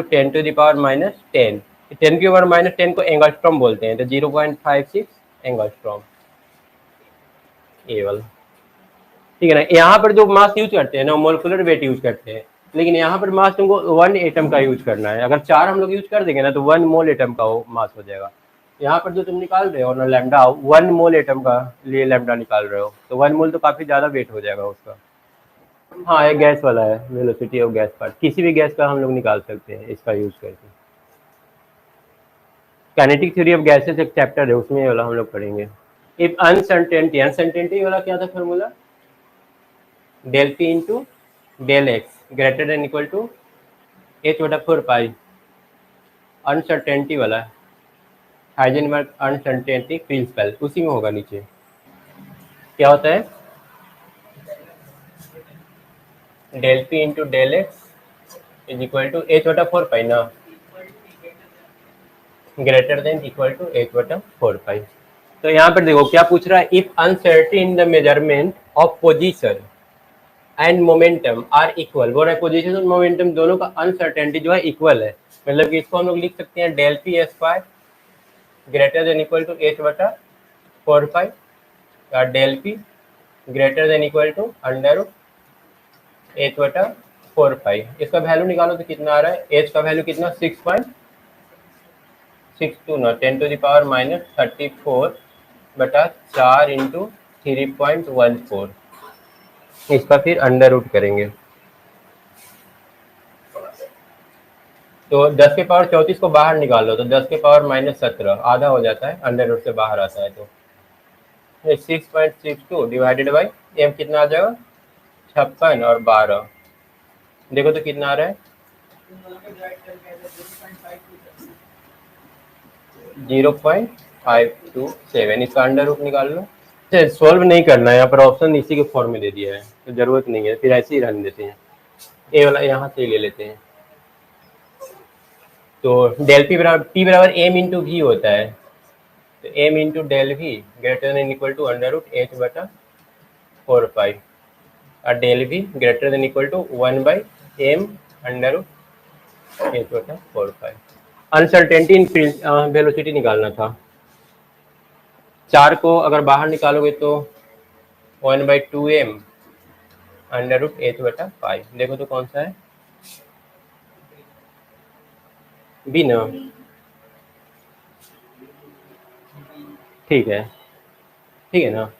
10⁻10, 10⁻10 को एंगस्ट्रॉम बोलते हैं, तो 0.56 एंगस्ट्रॉम ए वाला, ठीक है ना। यहाँ पर जो मास यूज करते हैं ना मोलिकुलर वेट यूज करते हैं, लेकिन यहाँ पर मास तुमको 1 एटम का यूज करना है, अगर 4 हम लोग यूज कर देंगे ना तो 1 मोल एटम का वो मास हो जाएगा। यहाँ पर जो तुम निकाल रहे हो ना लैम्डा, 1 मोल एटम का लिए लैम्डा निकाल रहे हो, तो 1 मोल तो काफी ज्यादा वेट हो जाएगा उसका। हाँ ये गैस वाला है, वेलोसिटी ऑफ गैस पार्ट, किसी भी गैस का हम लोग निकाल सकते हैं इसका यूज करके। काइनेटिक थ्योरी ऑफ गैसेस एक चैप्टर है, उसमें ये वाला हम लोग पढ़ेंगे। इफ अनसर्टेनिटी, अनसर्टेनिटी वाला क्या था formula, del P into del X greater than equal to h/4 pi, uncertainty वाला हाइजेनबर्ग अनसर्टेनिटी प्रिंसिपल, उसी में होगा नीचे। क्या होता है del P into del X is equal to h/4 pi ना, greater than equal to h/4 pi. तो यहाँ पर देखो क्या पूछ रहा है, if uncertain in the measurement of position and momentum are equal, बोल रहा है पोजीशन और मोमेंटम दोनों का अनसर्टेनिटी जो है इक्वल है, मतलब कि इसको हम लोग लिख सकते हैं del P square greater than equal to h/4 pi, या del P greater than equal to h/4 pi. इसका वैल्यू निकालो तो कितना आ रहा है, h का वैल्यू कितना 6.62 ना, 10⁻34 बटा 4 इंटू 3.14, इसका फिर अंडर रूट करेंगे तो 10⁻34 को बाहर निकालो तो 10⁻−17 आधा हो जाता है, अंडर रूट से बाहर आता है तो 6.62 डिवाइडेड बाई एम कितना आ जाएगा 56 और 12, देखो तो कितना आ रहा है 0.527, इसका अंडर रूट निकाल लो। सॉल्व नहीं करना है, यहाँ पर ऑप्शन इसी के फॉर्म में दे दिया है तो जरूरत नहीं है, फिर ऐसे ही रहने देते हैं, ए वाला यहाँ से ले लेते हैं। तो del P बराबर एम इंटू वी होता है, तो M into del V greater than equal to √h/4 pi, और del V greater than equal to 1/m √h/4 pi. Uncertainty in velocity निकालना था, 4 को अगर बाहर निकालोगे तो 1/2m √h/पाई, देखो तो कौन सा है बी ना, ठीक है ना,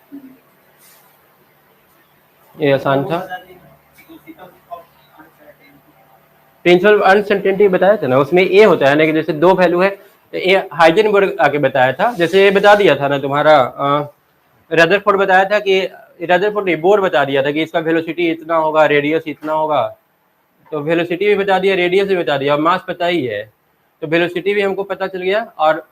ये आसान था। प्रिंसिपल अनसर्टेनिटी बताया था ना, उसमें ए होता है ना कि जैसे दो वैल्यू है, ए हाइजेनबर्ग आके बताया था, जैसे ये बता दिया था ना तुम्हारा रदरफोर्ड बताया था कि रदरफोर्ड नहीं बोर बता दिया था कि इसका वेलोसिटी इतना होगा, रेडियस इतना होगा, तो वेलोसिटी भी बता दिया, रेडियस भी बता दिया, और मास पता ही है, तो वेलोसिटी भी हमको पता चल गया और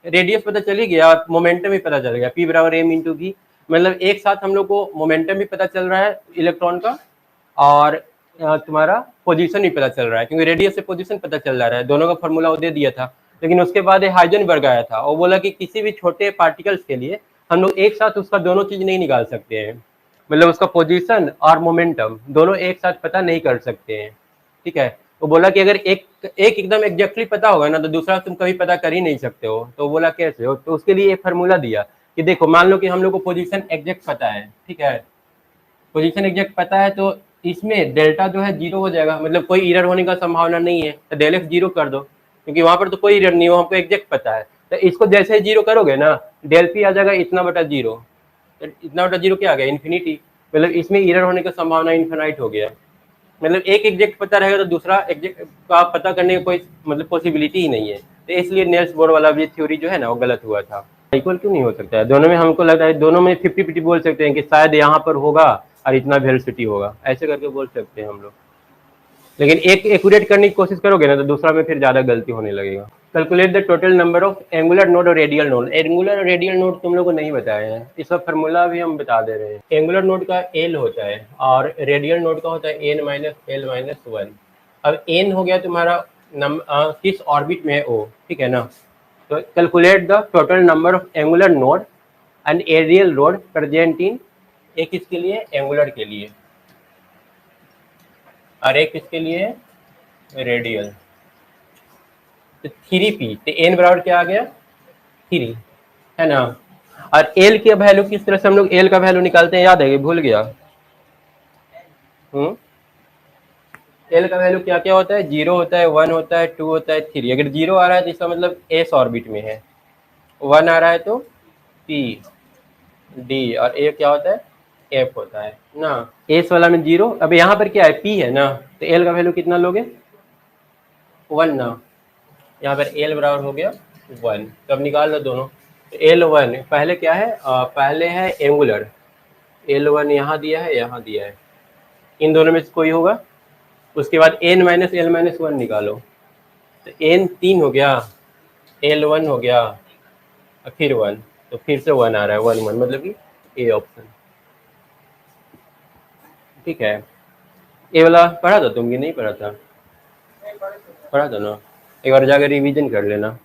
रेडियस पता चल ही गया, मोमेंटम भी पता चल गया, P बराबर m इंटू वी, मतलब एक साथ हम लोग को मोमेंटम भी पता चल रहा है इलेक्ट्रॉन का, और तुम्हारा पोजीशन भी पता चल रहा है, क्योंकि रेडियस से पोजीशन पता चल रहा है, दोनों का फॉर्मूला वो दे दिया था। लेकिन उसके बाद हाइजेनबर्ग आया था और बोला कि किसी भी छोटे पार्टिकल्स के लिए हम लोग एक साथ उसका दोनों चीज नहीं निकाल सकते हैं, मतलब उसका पोजीशन और मोमेंटम दोनों एक साथ पता नहीं कर सकते हैं। ठीक है, वो बोला कि अगर एक एक एकदम एग्जैक्टली पता होगा ना तो दूसरा तुम कभी पता कर ही नहीं सकते हो। तो बोला कैसे हो, तो उसके लिए एक फार्मूला दिया कि देखो मान लो कि हम लोग को पोजीशन एग्जैक्ट पता है, ठीक है, पोजीशन एग्जैक्ट पता है तो इसमें डेल्टा जो है जीरो हो जाएगा, मतलब कोई एरर होने का संभावना नहीं है, तो डेल एक्स जीरो कर दो क्योंकि वहां पर तो कोई एरर नहीं हो, हमको एग्जैक्ट पता है। तो इसको जैसे ही जीरो करोगे ना डेल पी आ जाएगा इतना बटा जीरो, इतना बटा जीरो क्या आ गया, इन्फिनिटी, मतलब इसमें एरर होने का संभावना इन्फिनाइट हो गया। मतलब एक एग्जैक्ट पता रहेगा तो दूसरा एग्जैक्ट का पता करने का कोई मतलब पॉसिबिलिटी ही नहीं है। तो इसलिए नेल्स बोर वाला भी थ्योरी जो है ना वो गलत हुआ था। इक्वल क्यों नहीं हो सकता है, दोनों में हमको लगता है दोनों में 50-50 बोल सकते हैं कि शायद यहाँ पर होगा और इतना वेलोसिटी होगा, ऐसे करके बोल सकते हैं हम लोग। लेकिन एक एक्यूरेट करने की कोशिश करोगे ना तो दूसरा में फिर ज्यादा गलती होने लगेगा। Calculate the total number of angular node और रेडियल नोड। एंगुलर और रेडियल नोड तुम लोग को नहीं बताए हैं, इसका फार्मूला भी हम बता दे रहे हैं। एंगुलर नोड का एल होता है और रेडियल नोड का होता है N minus L minus one. अब एन हो गया तुम्हारा किस ऑर्बिट में है ओ, ठीक है ना। तो calculate the total number of angular node and aerial node present in, एक इसके लिए एंगुलर के लिए और एक इसके लिए रेडियल। तो 3p, तो n बराबर क्या आ गया 3, है ना। और l की वैल्यू किस तरह से हम लोग l का वैल्यू निकालते हैं, याद है कि भूल गया। l का वैल्यू क्या क्या होता है, 0 होता है, 1 होता है, 2 होता है, 3। अगर 0 आ रहा है तो इसका मतलब s ऑर्बिट में है, 1 आ रहा है तो p d और a क्या होता है f होता है ना। s वाला में 0, अब यहाँ पर क्या है p है ना, तो l का वैल्यू कितना लोगे 1 ना, यहाँ पर एल बराबर हो गया 1। तो अब निकाल लो दोनों। एल वन पहले क्या है, पहले है एंगुलर, एल वन यहाँ दिया है यहाँ दिया है, इन दोनों में से कोई होगा। उसके बाद N minus L minus one निकालो, तो एन 3 हो गया, एल वन हो गया और फिर 1, तो फिर से 1 आ रहा है, 1 1 मतलब कि ए ऑप्शन। ठीक है, ए वाला पढ़ा था तुम कि नहीं पढ़ा था, पढ़ा था ना, एक बार जाकर रिवीजन कर लेना।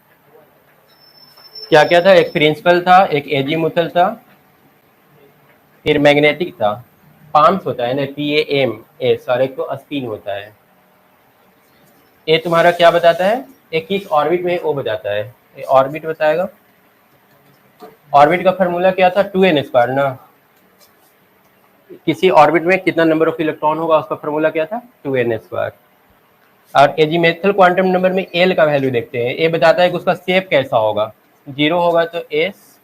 क्या क्या था, एक प्रिंसिपल था, एक एजीमुथल था, फिर मैग्नेटिक था, पाम्स होता है ना पी ए एम एस, और एक तो स्पिन होता है। ये तुम्हारा क्या बताता है, एक किस ऑर्बिट में वो बताता है, ये ऑर्बिट बताएगा। ऑर्बिट का फार्मूला क्या था 2n² ना, किसी ऑर्बिट में कितना नंबर ऑफ इलेक्ट्रॉन होगा उसका फार्मूला क्या था 2n²। और एजीमेथल क्वांटम नंबर में एल का वैल्यू देखते हैं, ये बताता है कि उसका शेप कैसा होगा, 0 होगा तो एस,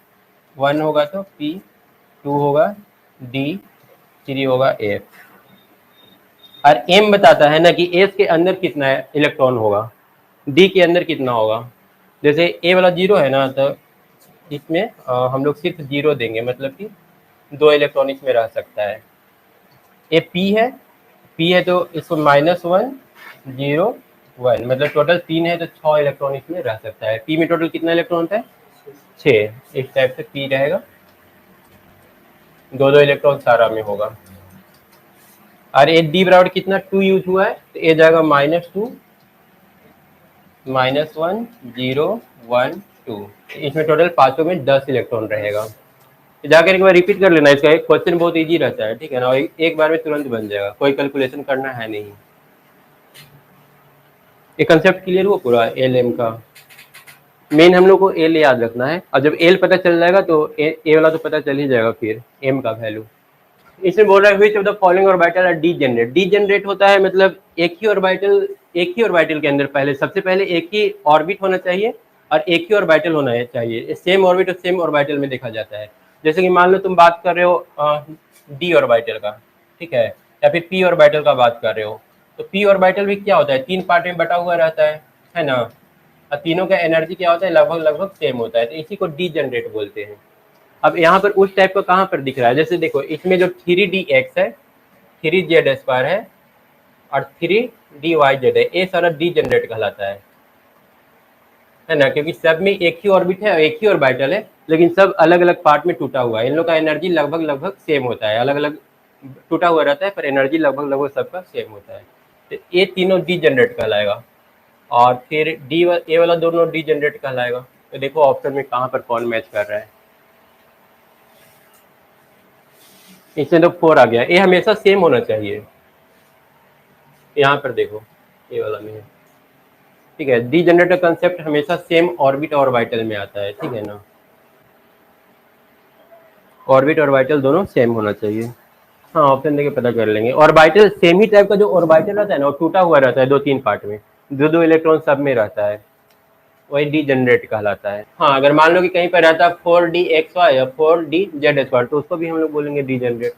1 होगा तो पी, 2 होगा डी, 3 होगा एफ। और एम बताता है ना कि एस के अंदर कितना इलेक्ट्रॉन होगा, डी के अंदर कितना होगा। जैसे ए वाला 0 है ना, तो इसमें हम लोग सिर्फ 0 देंगे, मतलब कि 2 इलेक्ट्रॉन इसमें रह सकता है। ए पी है तो इसको -1 0 1, मतलब टोटल 3 है तो 6 इलेक्ट्रॉन इसमें रह सकता है। पी में टोटल कितना इलेक्ट्रॉन होता है 6, इस टाइप से पी रहेगा, 2 इलेक्ट्रॉन सारा में होगा। और ए डी बराबर कितना 2 यूज हुआ है, तो ए जाएगा -2 -1 0 1 2, इसमें टोटल पांचों में 10 इलेक्ट्रॉन रहेगा। जाकर एक बार रिपीट कर लेना, इसका एक क्वेश्चन बहुत इजी रहता है, ठीक है ना, एक बार में तुरंत बन जाएगा, कोई कैलकुलेशन करना है नहीं। ये कंसेप्ट क्लियर हुआ पूरा एल एम का। मेन हम लोग को एल याद रखना है, और जब एल पता चल जाएगा तो ए वाला तो पता चल ही जाएगा, फिर एम का वैल्यू। इसमें बोल रहा है which of the following orbital are degenerate. Degenerate होता है मतलब एक ही ऑर्बिटल के अंदर पहले सबसे पहले एक ही ऑर्बिट होना चाहिए और एक ही ऑर्बिटल होना चाहिए, सेम ऑर्बिट और सेम ऑर्बिटल में देखा जाता है। जैसे कि मान लो तुम बात कर रहे हो डी ऑर्बिटल का, ठीक है, या फिर पी ऑर्बिटल का बात कर रहे हो, तो पी ऑर्बिटल भी क्या होता है 3 पार्ट में बटा हुआ रहता है ना, और तीनों का एनर्जी क्या होता है लगभग लगभग सेम होता है, तो इसी को डीजेनरेट बोलते हैं। अब यहाँ पर उस टाइप का कहाँ पर दिख रहा है, जैसे देखो इसमें जो 3dx है, 3z² है और 3dyz है, ये सारा डीजेनरेट कहलाता है ना, क्योंकि सब में एक ही ऑर्बिट है और एक ही ऑर्बिटल है, लेकिन सब अलग अलग पार्ट में टूटा हुआ है। इन लोग का एनर्जी लगभग लगभग सेम होता है, अलग अलग टूटा हुआ रहता है पर एनर्जी लगभग लगभग सबका सेम होता है, तो ये तीनों डीजेनरेट कहलाएगा। और फिर डी ए वाला दोनों डी जनरेट कहलाएगा। तो देखो ऑप्शन में कहाँ पर कौन मैच कर रहा है। इसमें तो 4 आ गया। ए हमेशा सेम होना चाहिए, यहाँ पर देखो ए वाला में है, ठीक है। डी जनरेटर कंसेप्ट हमेशा सेम ऑर्बिट और ऑर्बिटल में आता है, ठीक है ना। ऑर्बिट और ऑर्बिटल दोनों सेम होना चाहिए। हाँ ऑप्शन देके पता कर लेंगे। ऑर्बिटल सेम ही टाइप का जो ऑर्बिटल रहता है ना, वो टूटा हुआ रहता है 2-3 पार्ट में, 2-2 इलेक्ट्रॉन सब में रहता है, वही डी जनरेट कहलाता है। हाँ अगर मान लो कि कहीं पर रहता है 4D XY या 4D Z², तो उसको भी हम लोग बोलेंगे डी जनरेट,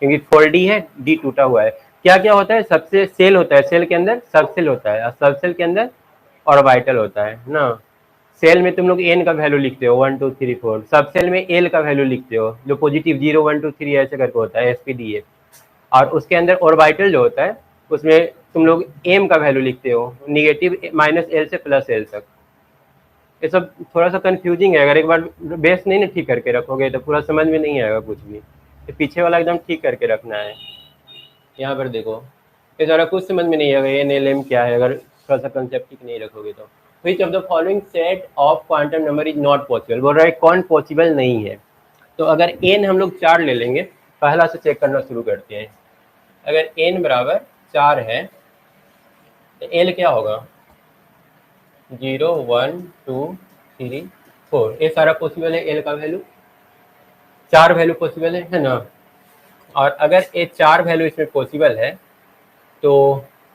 क्योंकि 4D है, डी टूटा हुआ है। क्या क्या होता है, सबसे सेल होता है, सेल के अंदर सब सेल होता है, और सब सेल के अंदर ऑर्बिटल होता है ना। सेल में तुम लोग एन का वैल्यू लिखते हो 1 2 3 4, सब सेल में एल का वैल्यू लिखते हो, जो पॉजिटिव 0 1 2 3 ऐसे करके होता है, SPD। और उसके अंदर ऑर्बिटल जो होता है उसमें तुम लोग एम का वैल्यू लिखते हो, निगेटिव -L से +L तक। ये सब थोड़ा सा कंफ्यूजिंग है, अगर एक बार बेस नहीं ना ठीक करके रखोगे तो पूरा समझ में नहीं आएगा कुछ भी। तो पीछे वाला एकदम ठीक करके रखना है। यहाँ पर देखो ये ज़रा कुछ समझ में नहीं आएगा NLM क्या है, अगर थोड़ा सा कंसेप्ट ठीक नहीं रखोगे तो। Which of the following set of quantum number is not possible, बोल रहा है कौन पॉसिबल नहीं है। तो अगर n हम लोग 4 ले लेंगे, पहला से चेक करना शुरू करते हैं। अगर n बराबर 4 है तो l क्या होगा, 0 1 2 3 4, ये सारा पॉसिबल है। l का वैल्यू 4 वैल्यू पॉसिबल है ना। और अगर ये 4 वैल्यू इसमें पॉसिबल है तो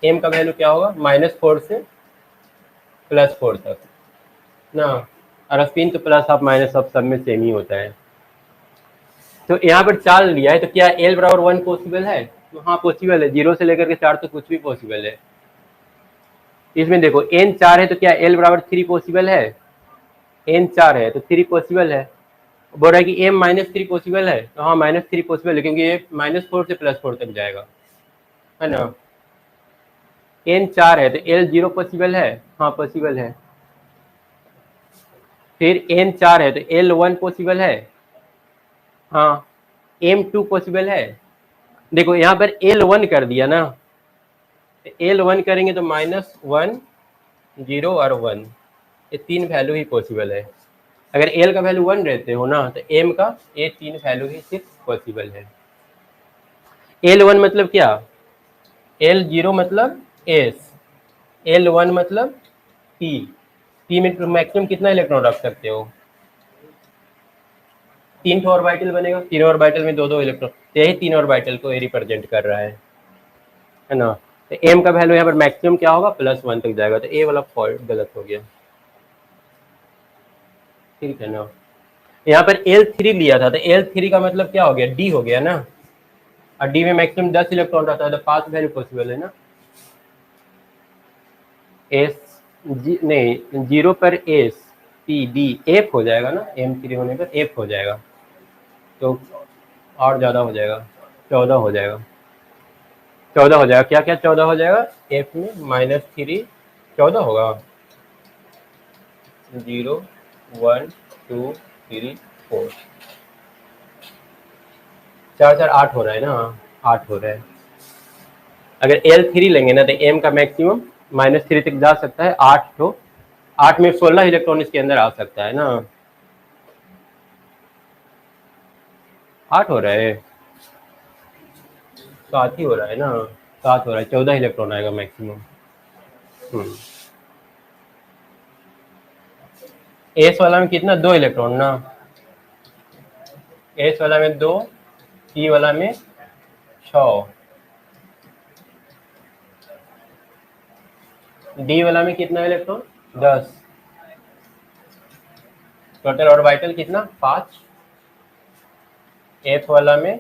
m का वैल्यू क्या होगा, -4 से +4 तक ना। और स्पिन तो प्लस ऑफ माइनस ऑफ सब में सेम ही होता है। तो यहाँ पर 4 लिया है तो क्या l बराबर 1 पॉसिबल है, तो हाँ पॉसिबल है। 0 से लेकर के 4 तो कुछ भी पॉसिबल है। इसमें देखो n 4 है तो क्या l बराबर 3 पॉसिबल है, n 4 है तो 3 पॉसिबल है। बोल रहा है कि m -3 पॉसिबल है, तो हाँ -3 पॉसिबल है, क्योंकि ये -4 से +4 तक जाएगा, है ना। n 4 है तो l 0 पॉसिबल है, हाँ पॉसिबल है। फिर n 4 है तो l 1 पॉसिबल है, हाँ। m 2 पॉसिबल है। देखो यहाँ पर l 1 कर दिया ना, l 1 करेंगे तो -1 0 और 1, ये 3 वैल्यू ही पॉसिबल है। अगर l का वैल्यू 1 रहते हो ना तो m का ये 3 वैल्यू ही सिर्फ पॉसिबल है। l1 मतलब क्या, l0 मतलब s, l1 मतलब p। p में मैक्सिमम कितना इलेक्ट्रॉन रख सकते हो, 3 ऑर्बिटल बनेगा, 3 ऑर्बिटल में 2-2 इलेक्ट्रॉन, यही 3 ऑर्बिटल को ये रिप्रेजेंट कर रहा है ना। तो m का वैल्यू यहाँ पर मैक्सिमम क्या होगा, +1 तक जाएगा, तो a वाला फॉल्ट गलत हो गया, ठीक है ना। यहाँ पर L3 लिया था तो L3 का मतलब क्या हो गया, D हो गया ना। और D में मैक्सिमम 10 इलेक्ट्रॉन रहता है तो 5 वैल्यू पॉसिबल है ना। नहीं 0 पर S P D F हो जाएगा ना, M3 होने पर F हो जाएगा, तो और ज़्यादा हो जाएगा, 14 हो जाएगा। 14 हो जाएगा, क्या क्या 14 हो जाएगा, F में -3 14 होगा, 0 1 2 3 4, 4 8 हो रहा है ना, 8 हो रहा है। अगर L3 लेंगे ना तो M का मैक्सिमम -3 तक जा सकता है, 8 तो 8 में 16 इलेक्ट्रॉन इसके अंदर आ सकता है ना। 8 हो रहा है, 7 ही हो रहा है ना, 7 हो रहा है, 14 इलेक्ट्रॉन आएगा मैक्सिमम। एस वाला में कितना, 2 इलेक्ट्रॉन ना, एस वाला में 2, P वाला में 6, D वाला में कितना इलेक्ट्रॉन, 10, टोटल ऑर्बिटल कितना, 5, F वाला में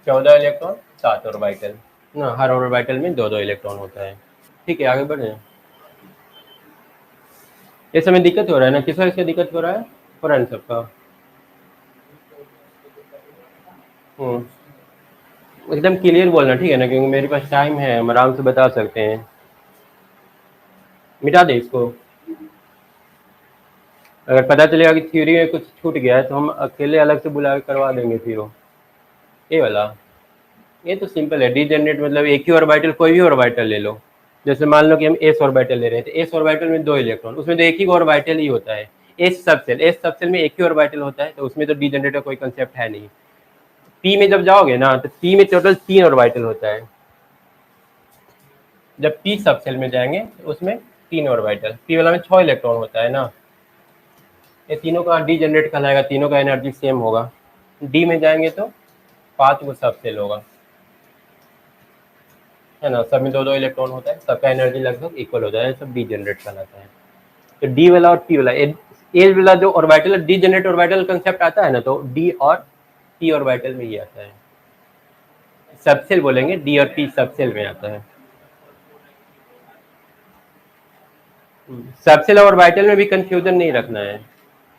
14 इलेक्ट्रॉन, 7 ऑर्बिटल ना, हर ऑर्बिटल में 2-2 इलेक्ट्रॉन होता है। ठीक है आगे बढ़े। इस समय दिक्कत हो रहा है ना, किसका इसका दिक्कत हो रहा है, फ्रेंड सबका। एकदम क्लियर बोलना, ठीक है ना, क्योंकि मेरे पास टाइम है, हम आराम से बता सकते हैं। मिटा दे इसको, अगर पता चलेगा कि थ्योरी में कुछ छूट गया है तो हम अकेले अलग से बुला के करवा देंगे फिर वो। ये वाला ये तो सिंपल है, डी जनरेट मतलब एक ही ऑर्बिटल, कोई भी ऑर्बिटल ले लो, जैसे मान लो कि हम एस ऑर्बिटल ले रहे हैं, तो एस ऑर्बिटल में 2 इलेक्ट्रॉन, उसमें तो एक ही ऑर्बिटल ही होता है। एस सबसेल में एक ही ऑर्बिटल होता है, तो उसमें तो डीजेनरेट का कोई कंसेप्ट है नहीं। पी में जब जाओगे ना, तो पी में टोटल 3 ऑर्बिटल होता है। जब पी सबसेल में जाएंगे तो उसमें 3 ऑर्बिटल, पी वाला में 6 इलेक्ट्रॉन होता है ना। ये तीनों का डीजेनरेट कहलाएगा, तीनों का एनर्जी सेम होगा। डी में जाएंगे तो 5 गो सबसेल होगा, है ना, सब में 2-2 इलेक्ट्रॉन होता है, सबका एनर्जी लगभग इक्वल होता है, सब डीजेनरेट कहलाता है। तो डी वाला और पी वाला, ए वाला जो ऑर्बिटल डीजेनरेट ऑर्बिटल कंसेप्ट आता है ना, तो डी और पी ऑर्बिटल में ही आता है। सबसेल बोलेंगे, डी और पी सबसेल में आता है। सबसेल और ऑर्बिटल में भी कंफ्यूजन नहीं रखना है।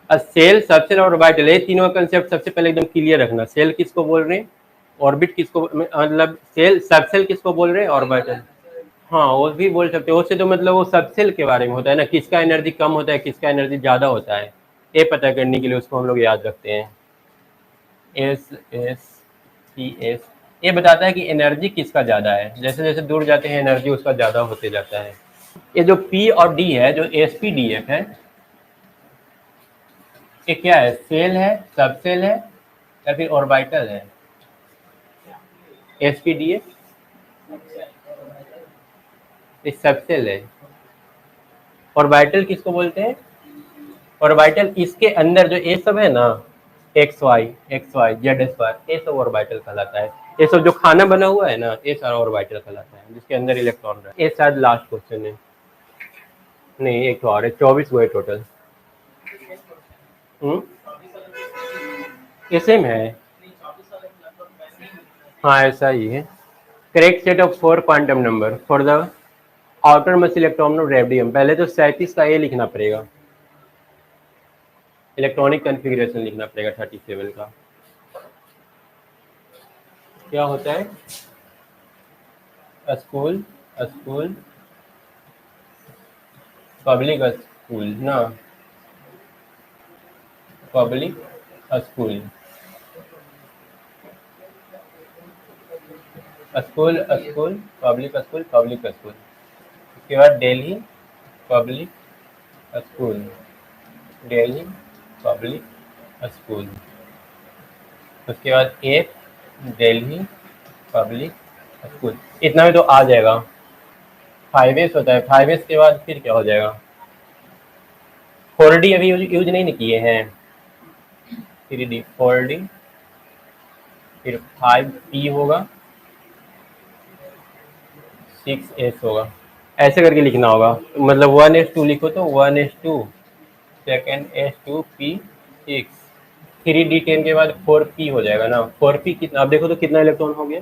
सेल, सबसेल और ऑर्बिटल, ये तीनों का कंसेप्ट सबसे पहले एकदम क्लियर रखना। सेल किसको बोल रहे हैं, ऑर्बिट किसको, मतलब सेल सबसेल किसको बोल रहे हैं, ऑर्बिटल। हाँ, वो भी बोल सकते हो, उससे तो मतलब वो सबसेल के बारे में होता है ना, किसका एनर्जी कम होता है, किसका एनर्जी ज़्यादा होता है, ये पता करने के लिए उसको हम लोग याद रखते हैं। एस एस सी एस, ये बताता है कि एनर्जी किसका ज़्यादा है, जैसे जैसे दूर जाते हैं एनर्जी उसका ज़्यादा होते जाता है। ये जो पी और डी है, जो एस पी डी एफ है, ये क्या है, सेल है, सबसेल है, या फिर ऑर्बिटल है। एस पी डी एफ ये सबसेल है। ऑर्बिटल किसको बोलते हैं, ऑर्बिटल इसके अंदर जो ये सब है ना, एक्स वाई जेड स्क्वायर, ये सब ऑर्बिटल कहलाता है। ये सब जो खाना बना हुआ है ना, ये सारा ऑर्बिटल कहलाता है, जिसके अंदर इलेक्ट्रॉन रहता है। ये शायद लास्ट क्वेश्चन है, नहीं एक तो और है, 24 हुए टोटल। ये सेम है, हाँ ऐसा ही है। Correct set of 4 quantum number for the outer most electron of radium. पहले तो 37 का ये लिखना पड़ेगा, इलेक्ट्रॉनिक कॉन्फ़िगरेशन लिखना पड़ेगा 37 का। क्या होता है, स्कूल, स्कूल पब्लिक स्कूल ना, public school, school school public school, public school. उसके बाद Delhi public school, Delhi public school. उसके बाद एक दिल्ली पब्लिक स्कूल, इतना में तो आ जाएगा। 5S होता है, 5S के बाद फिर क्या हो जाएगा, 4D अभी यूज नहीं किए हैं, 3D 4D, फिर 5P होगा, 6S होगा, ऐसे करके लिखना होगा। मतलब 1s2 लिखो तो 1s2, सेकेंड S2P6, 3D10 के बाद 4P हो जाएगा ना। 4P कितना, आप देखो तो कितना इलेक्ट्रॉन हो गया,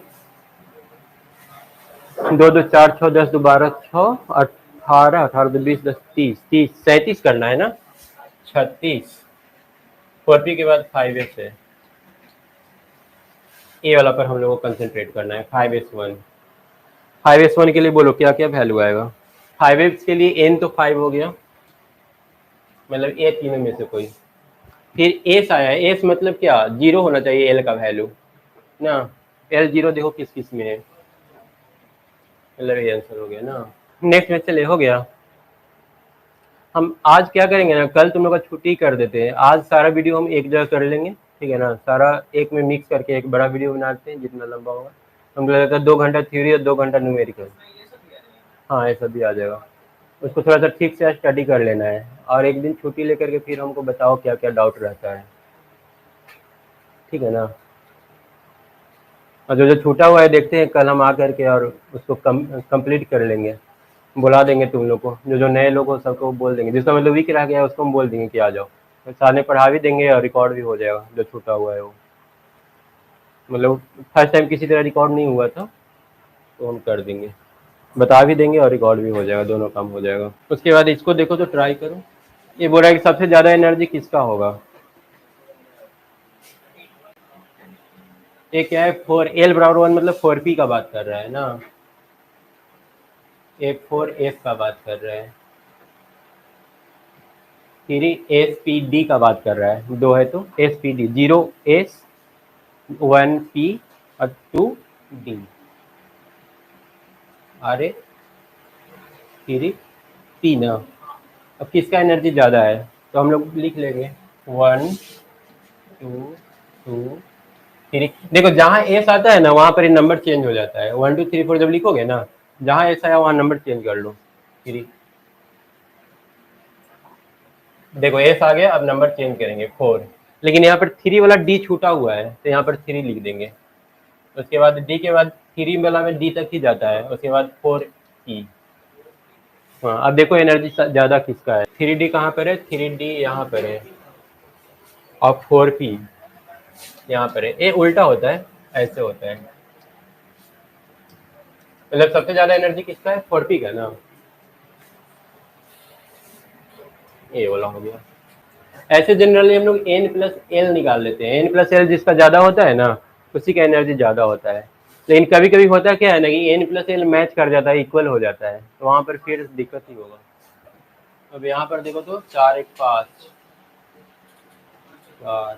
2 2 4 6 10 2 12 6 18 18 2 20 10 30 30 37 करना है ना, 36। 4P के बाद 5S है, ए वाला पर हम लोगों को कंसंट्रेट करना है। 5S1, 5S1 के लिए बोलो क्या क्या वैल्यू आएगा। 5S के लिए n तो 5 हो गया, मतलब ए तीनों में से कोई। फिर एस आया है, एस मतलब क्या, जीरो होना चाहिए एल का वैल्यू ना, एल जीरो देखो किस किस में है, मतलब ये आंसर हो गया ना। नेक्स्ट में चले, हो गया। हम आज क्या करेंगे ना, कल तुम लोग का छुट्टी कर देते हैं, आज सारा वीडियो हम एक जगह कर लेंगे, ठीक है ना, सारा एक में मिक्स करके एक बड़ा वीडियो बनाते हैं, जितना लंबा होगा। हम लगता है 2 घंटा थ्योरी और 2 घंटा न्यूमेरिकल, हाँ ये सब भी आ जाएगा। उसको थोड़ा सा ठीक से स्टडी कर लेना है, और एक दिन छुट्टी लेकर के फिर हमको बताओ क्या क्या डाउट रहता है, ठीक है ना। और जो जो छूटा हुआ है देखते हैं, कल हम आ करके और उसको कंप्लीट कर लेंगे। बुला देंगे तुम लोग को, जो जो नए लोग हो सबको बोल देंगे, जिसका मतलब वीक रह गया है उसको हम बोल देंगे कि आ जाओ, तो सार ने पढ़ा भी देंगे और रिकॉर्ड भी हो जाएगा जो छूटा हुआ है वो। मतलब फर्स्ट टाइम किसी तरह रिकॉर्ड नहीं हुआ था, तो हम कर देंगे, बता भी देंगे और रिकॉर्ड भी हो जाएगा, दोनों काम हो जाएगा। उसके बाद इसको देखो तो ट्राई करो, ये बोल रहा है कि सबसे ज़्यादा एनर्जी किसका होगा। ये क्या है, 4L बराबर 1, मतलब 4P का बात कर रहा है ना, ये 4S का बात कर रहा है, फिर SPD का बात कर रहा है, 2 है तो SPD 0S 1P और 2D। अरे 3 पी ना। अब किसका एनर्जी ज़्यादा है तो हम लोग लिख लेंगे 1 2 2 3। देखो जहाँ एस आता है ना वहाँ पर नंबर चेंज हो जाता है। 1 2 3 4 जब लिखोगे ना, जहाँ एस आया वहाँ नंबर चेंज कर लो। 3 देखो एस आ गया, अब नंबर चेंज करेंगे 4, लेकिन यहाँ पर 3 वाला डी छूटा हुआ है तो यहाँ पर 3 लिख देंगे। उसके बाद डी के बाद 3 वाला में डी तक ही जाता है, उसके बाद 4 ई। हाँ अब देखो एनर्जी ज़्यादा किसका है। 3D कहाँ पर है, 3D यहाँ पर है और 4P यहाँ पर है। ये उल्टा होता है, ऐसे होता है। मतलब सबसे ज़्यादा एनर्जी किसका है, 4P का ना। ये वाला हो गया। ऐसे जनरली हम लोग N+L निकाल लेते हैं। N+L जिसका ज़्यादा होता है ना उसी का एनर्जी ज़्यादा होता है। लेकिन कभी कभी होता क्या है ना कि N+L मैच कर जाता है, इक्वल हो जाता है, तो वहाँ पर फिर दिक्कत ही होगा। अब यहाँ पर देखो तो 4 1 5 4।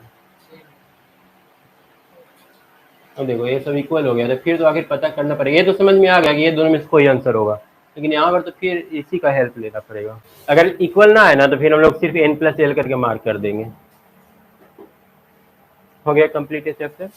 अब देखो ये सब इक्वल हो गया, तो फिर तो आखिर पता करना पड़ेगा। ये तो समझ में आ गया कि ये दोनों में से कोई आंसर होगा, लेकिन यहाँ पर तो फिर इसी का हेल्प लेना पड़ेगा। अगर इक्वल ना है ना तो फिर हम लोग सिर्फ N+L करके मार्क कर देंगे। हो गया कंप्लीट चैप्टर।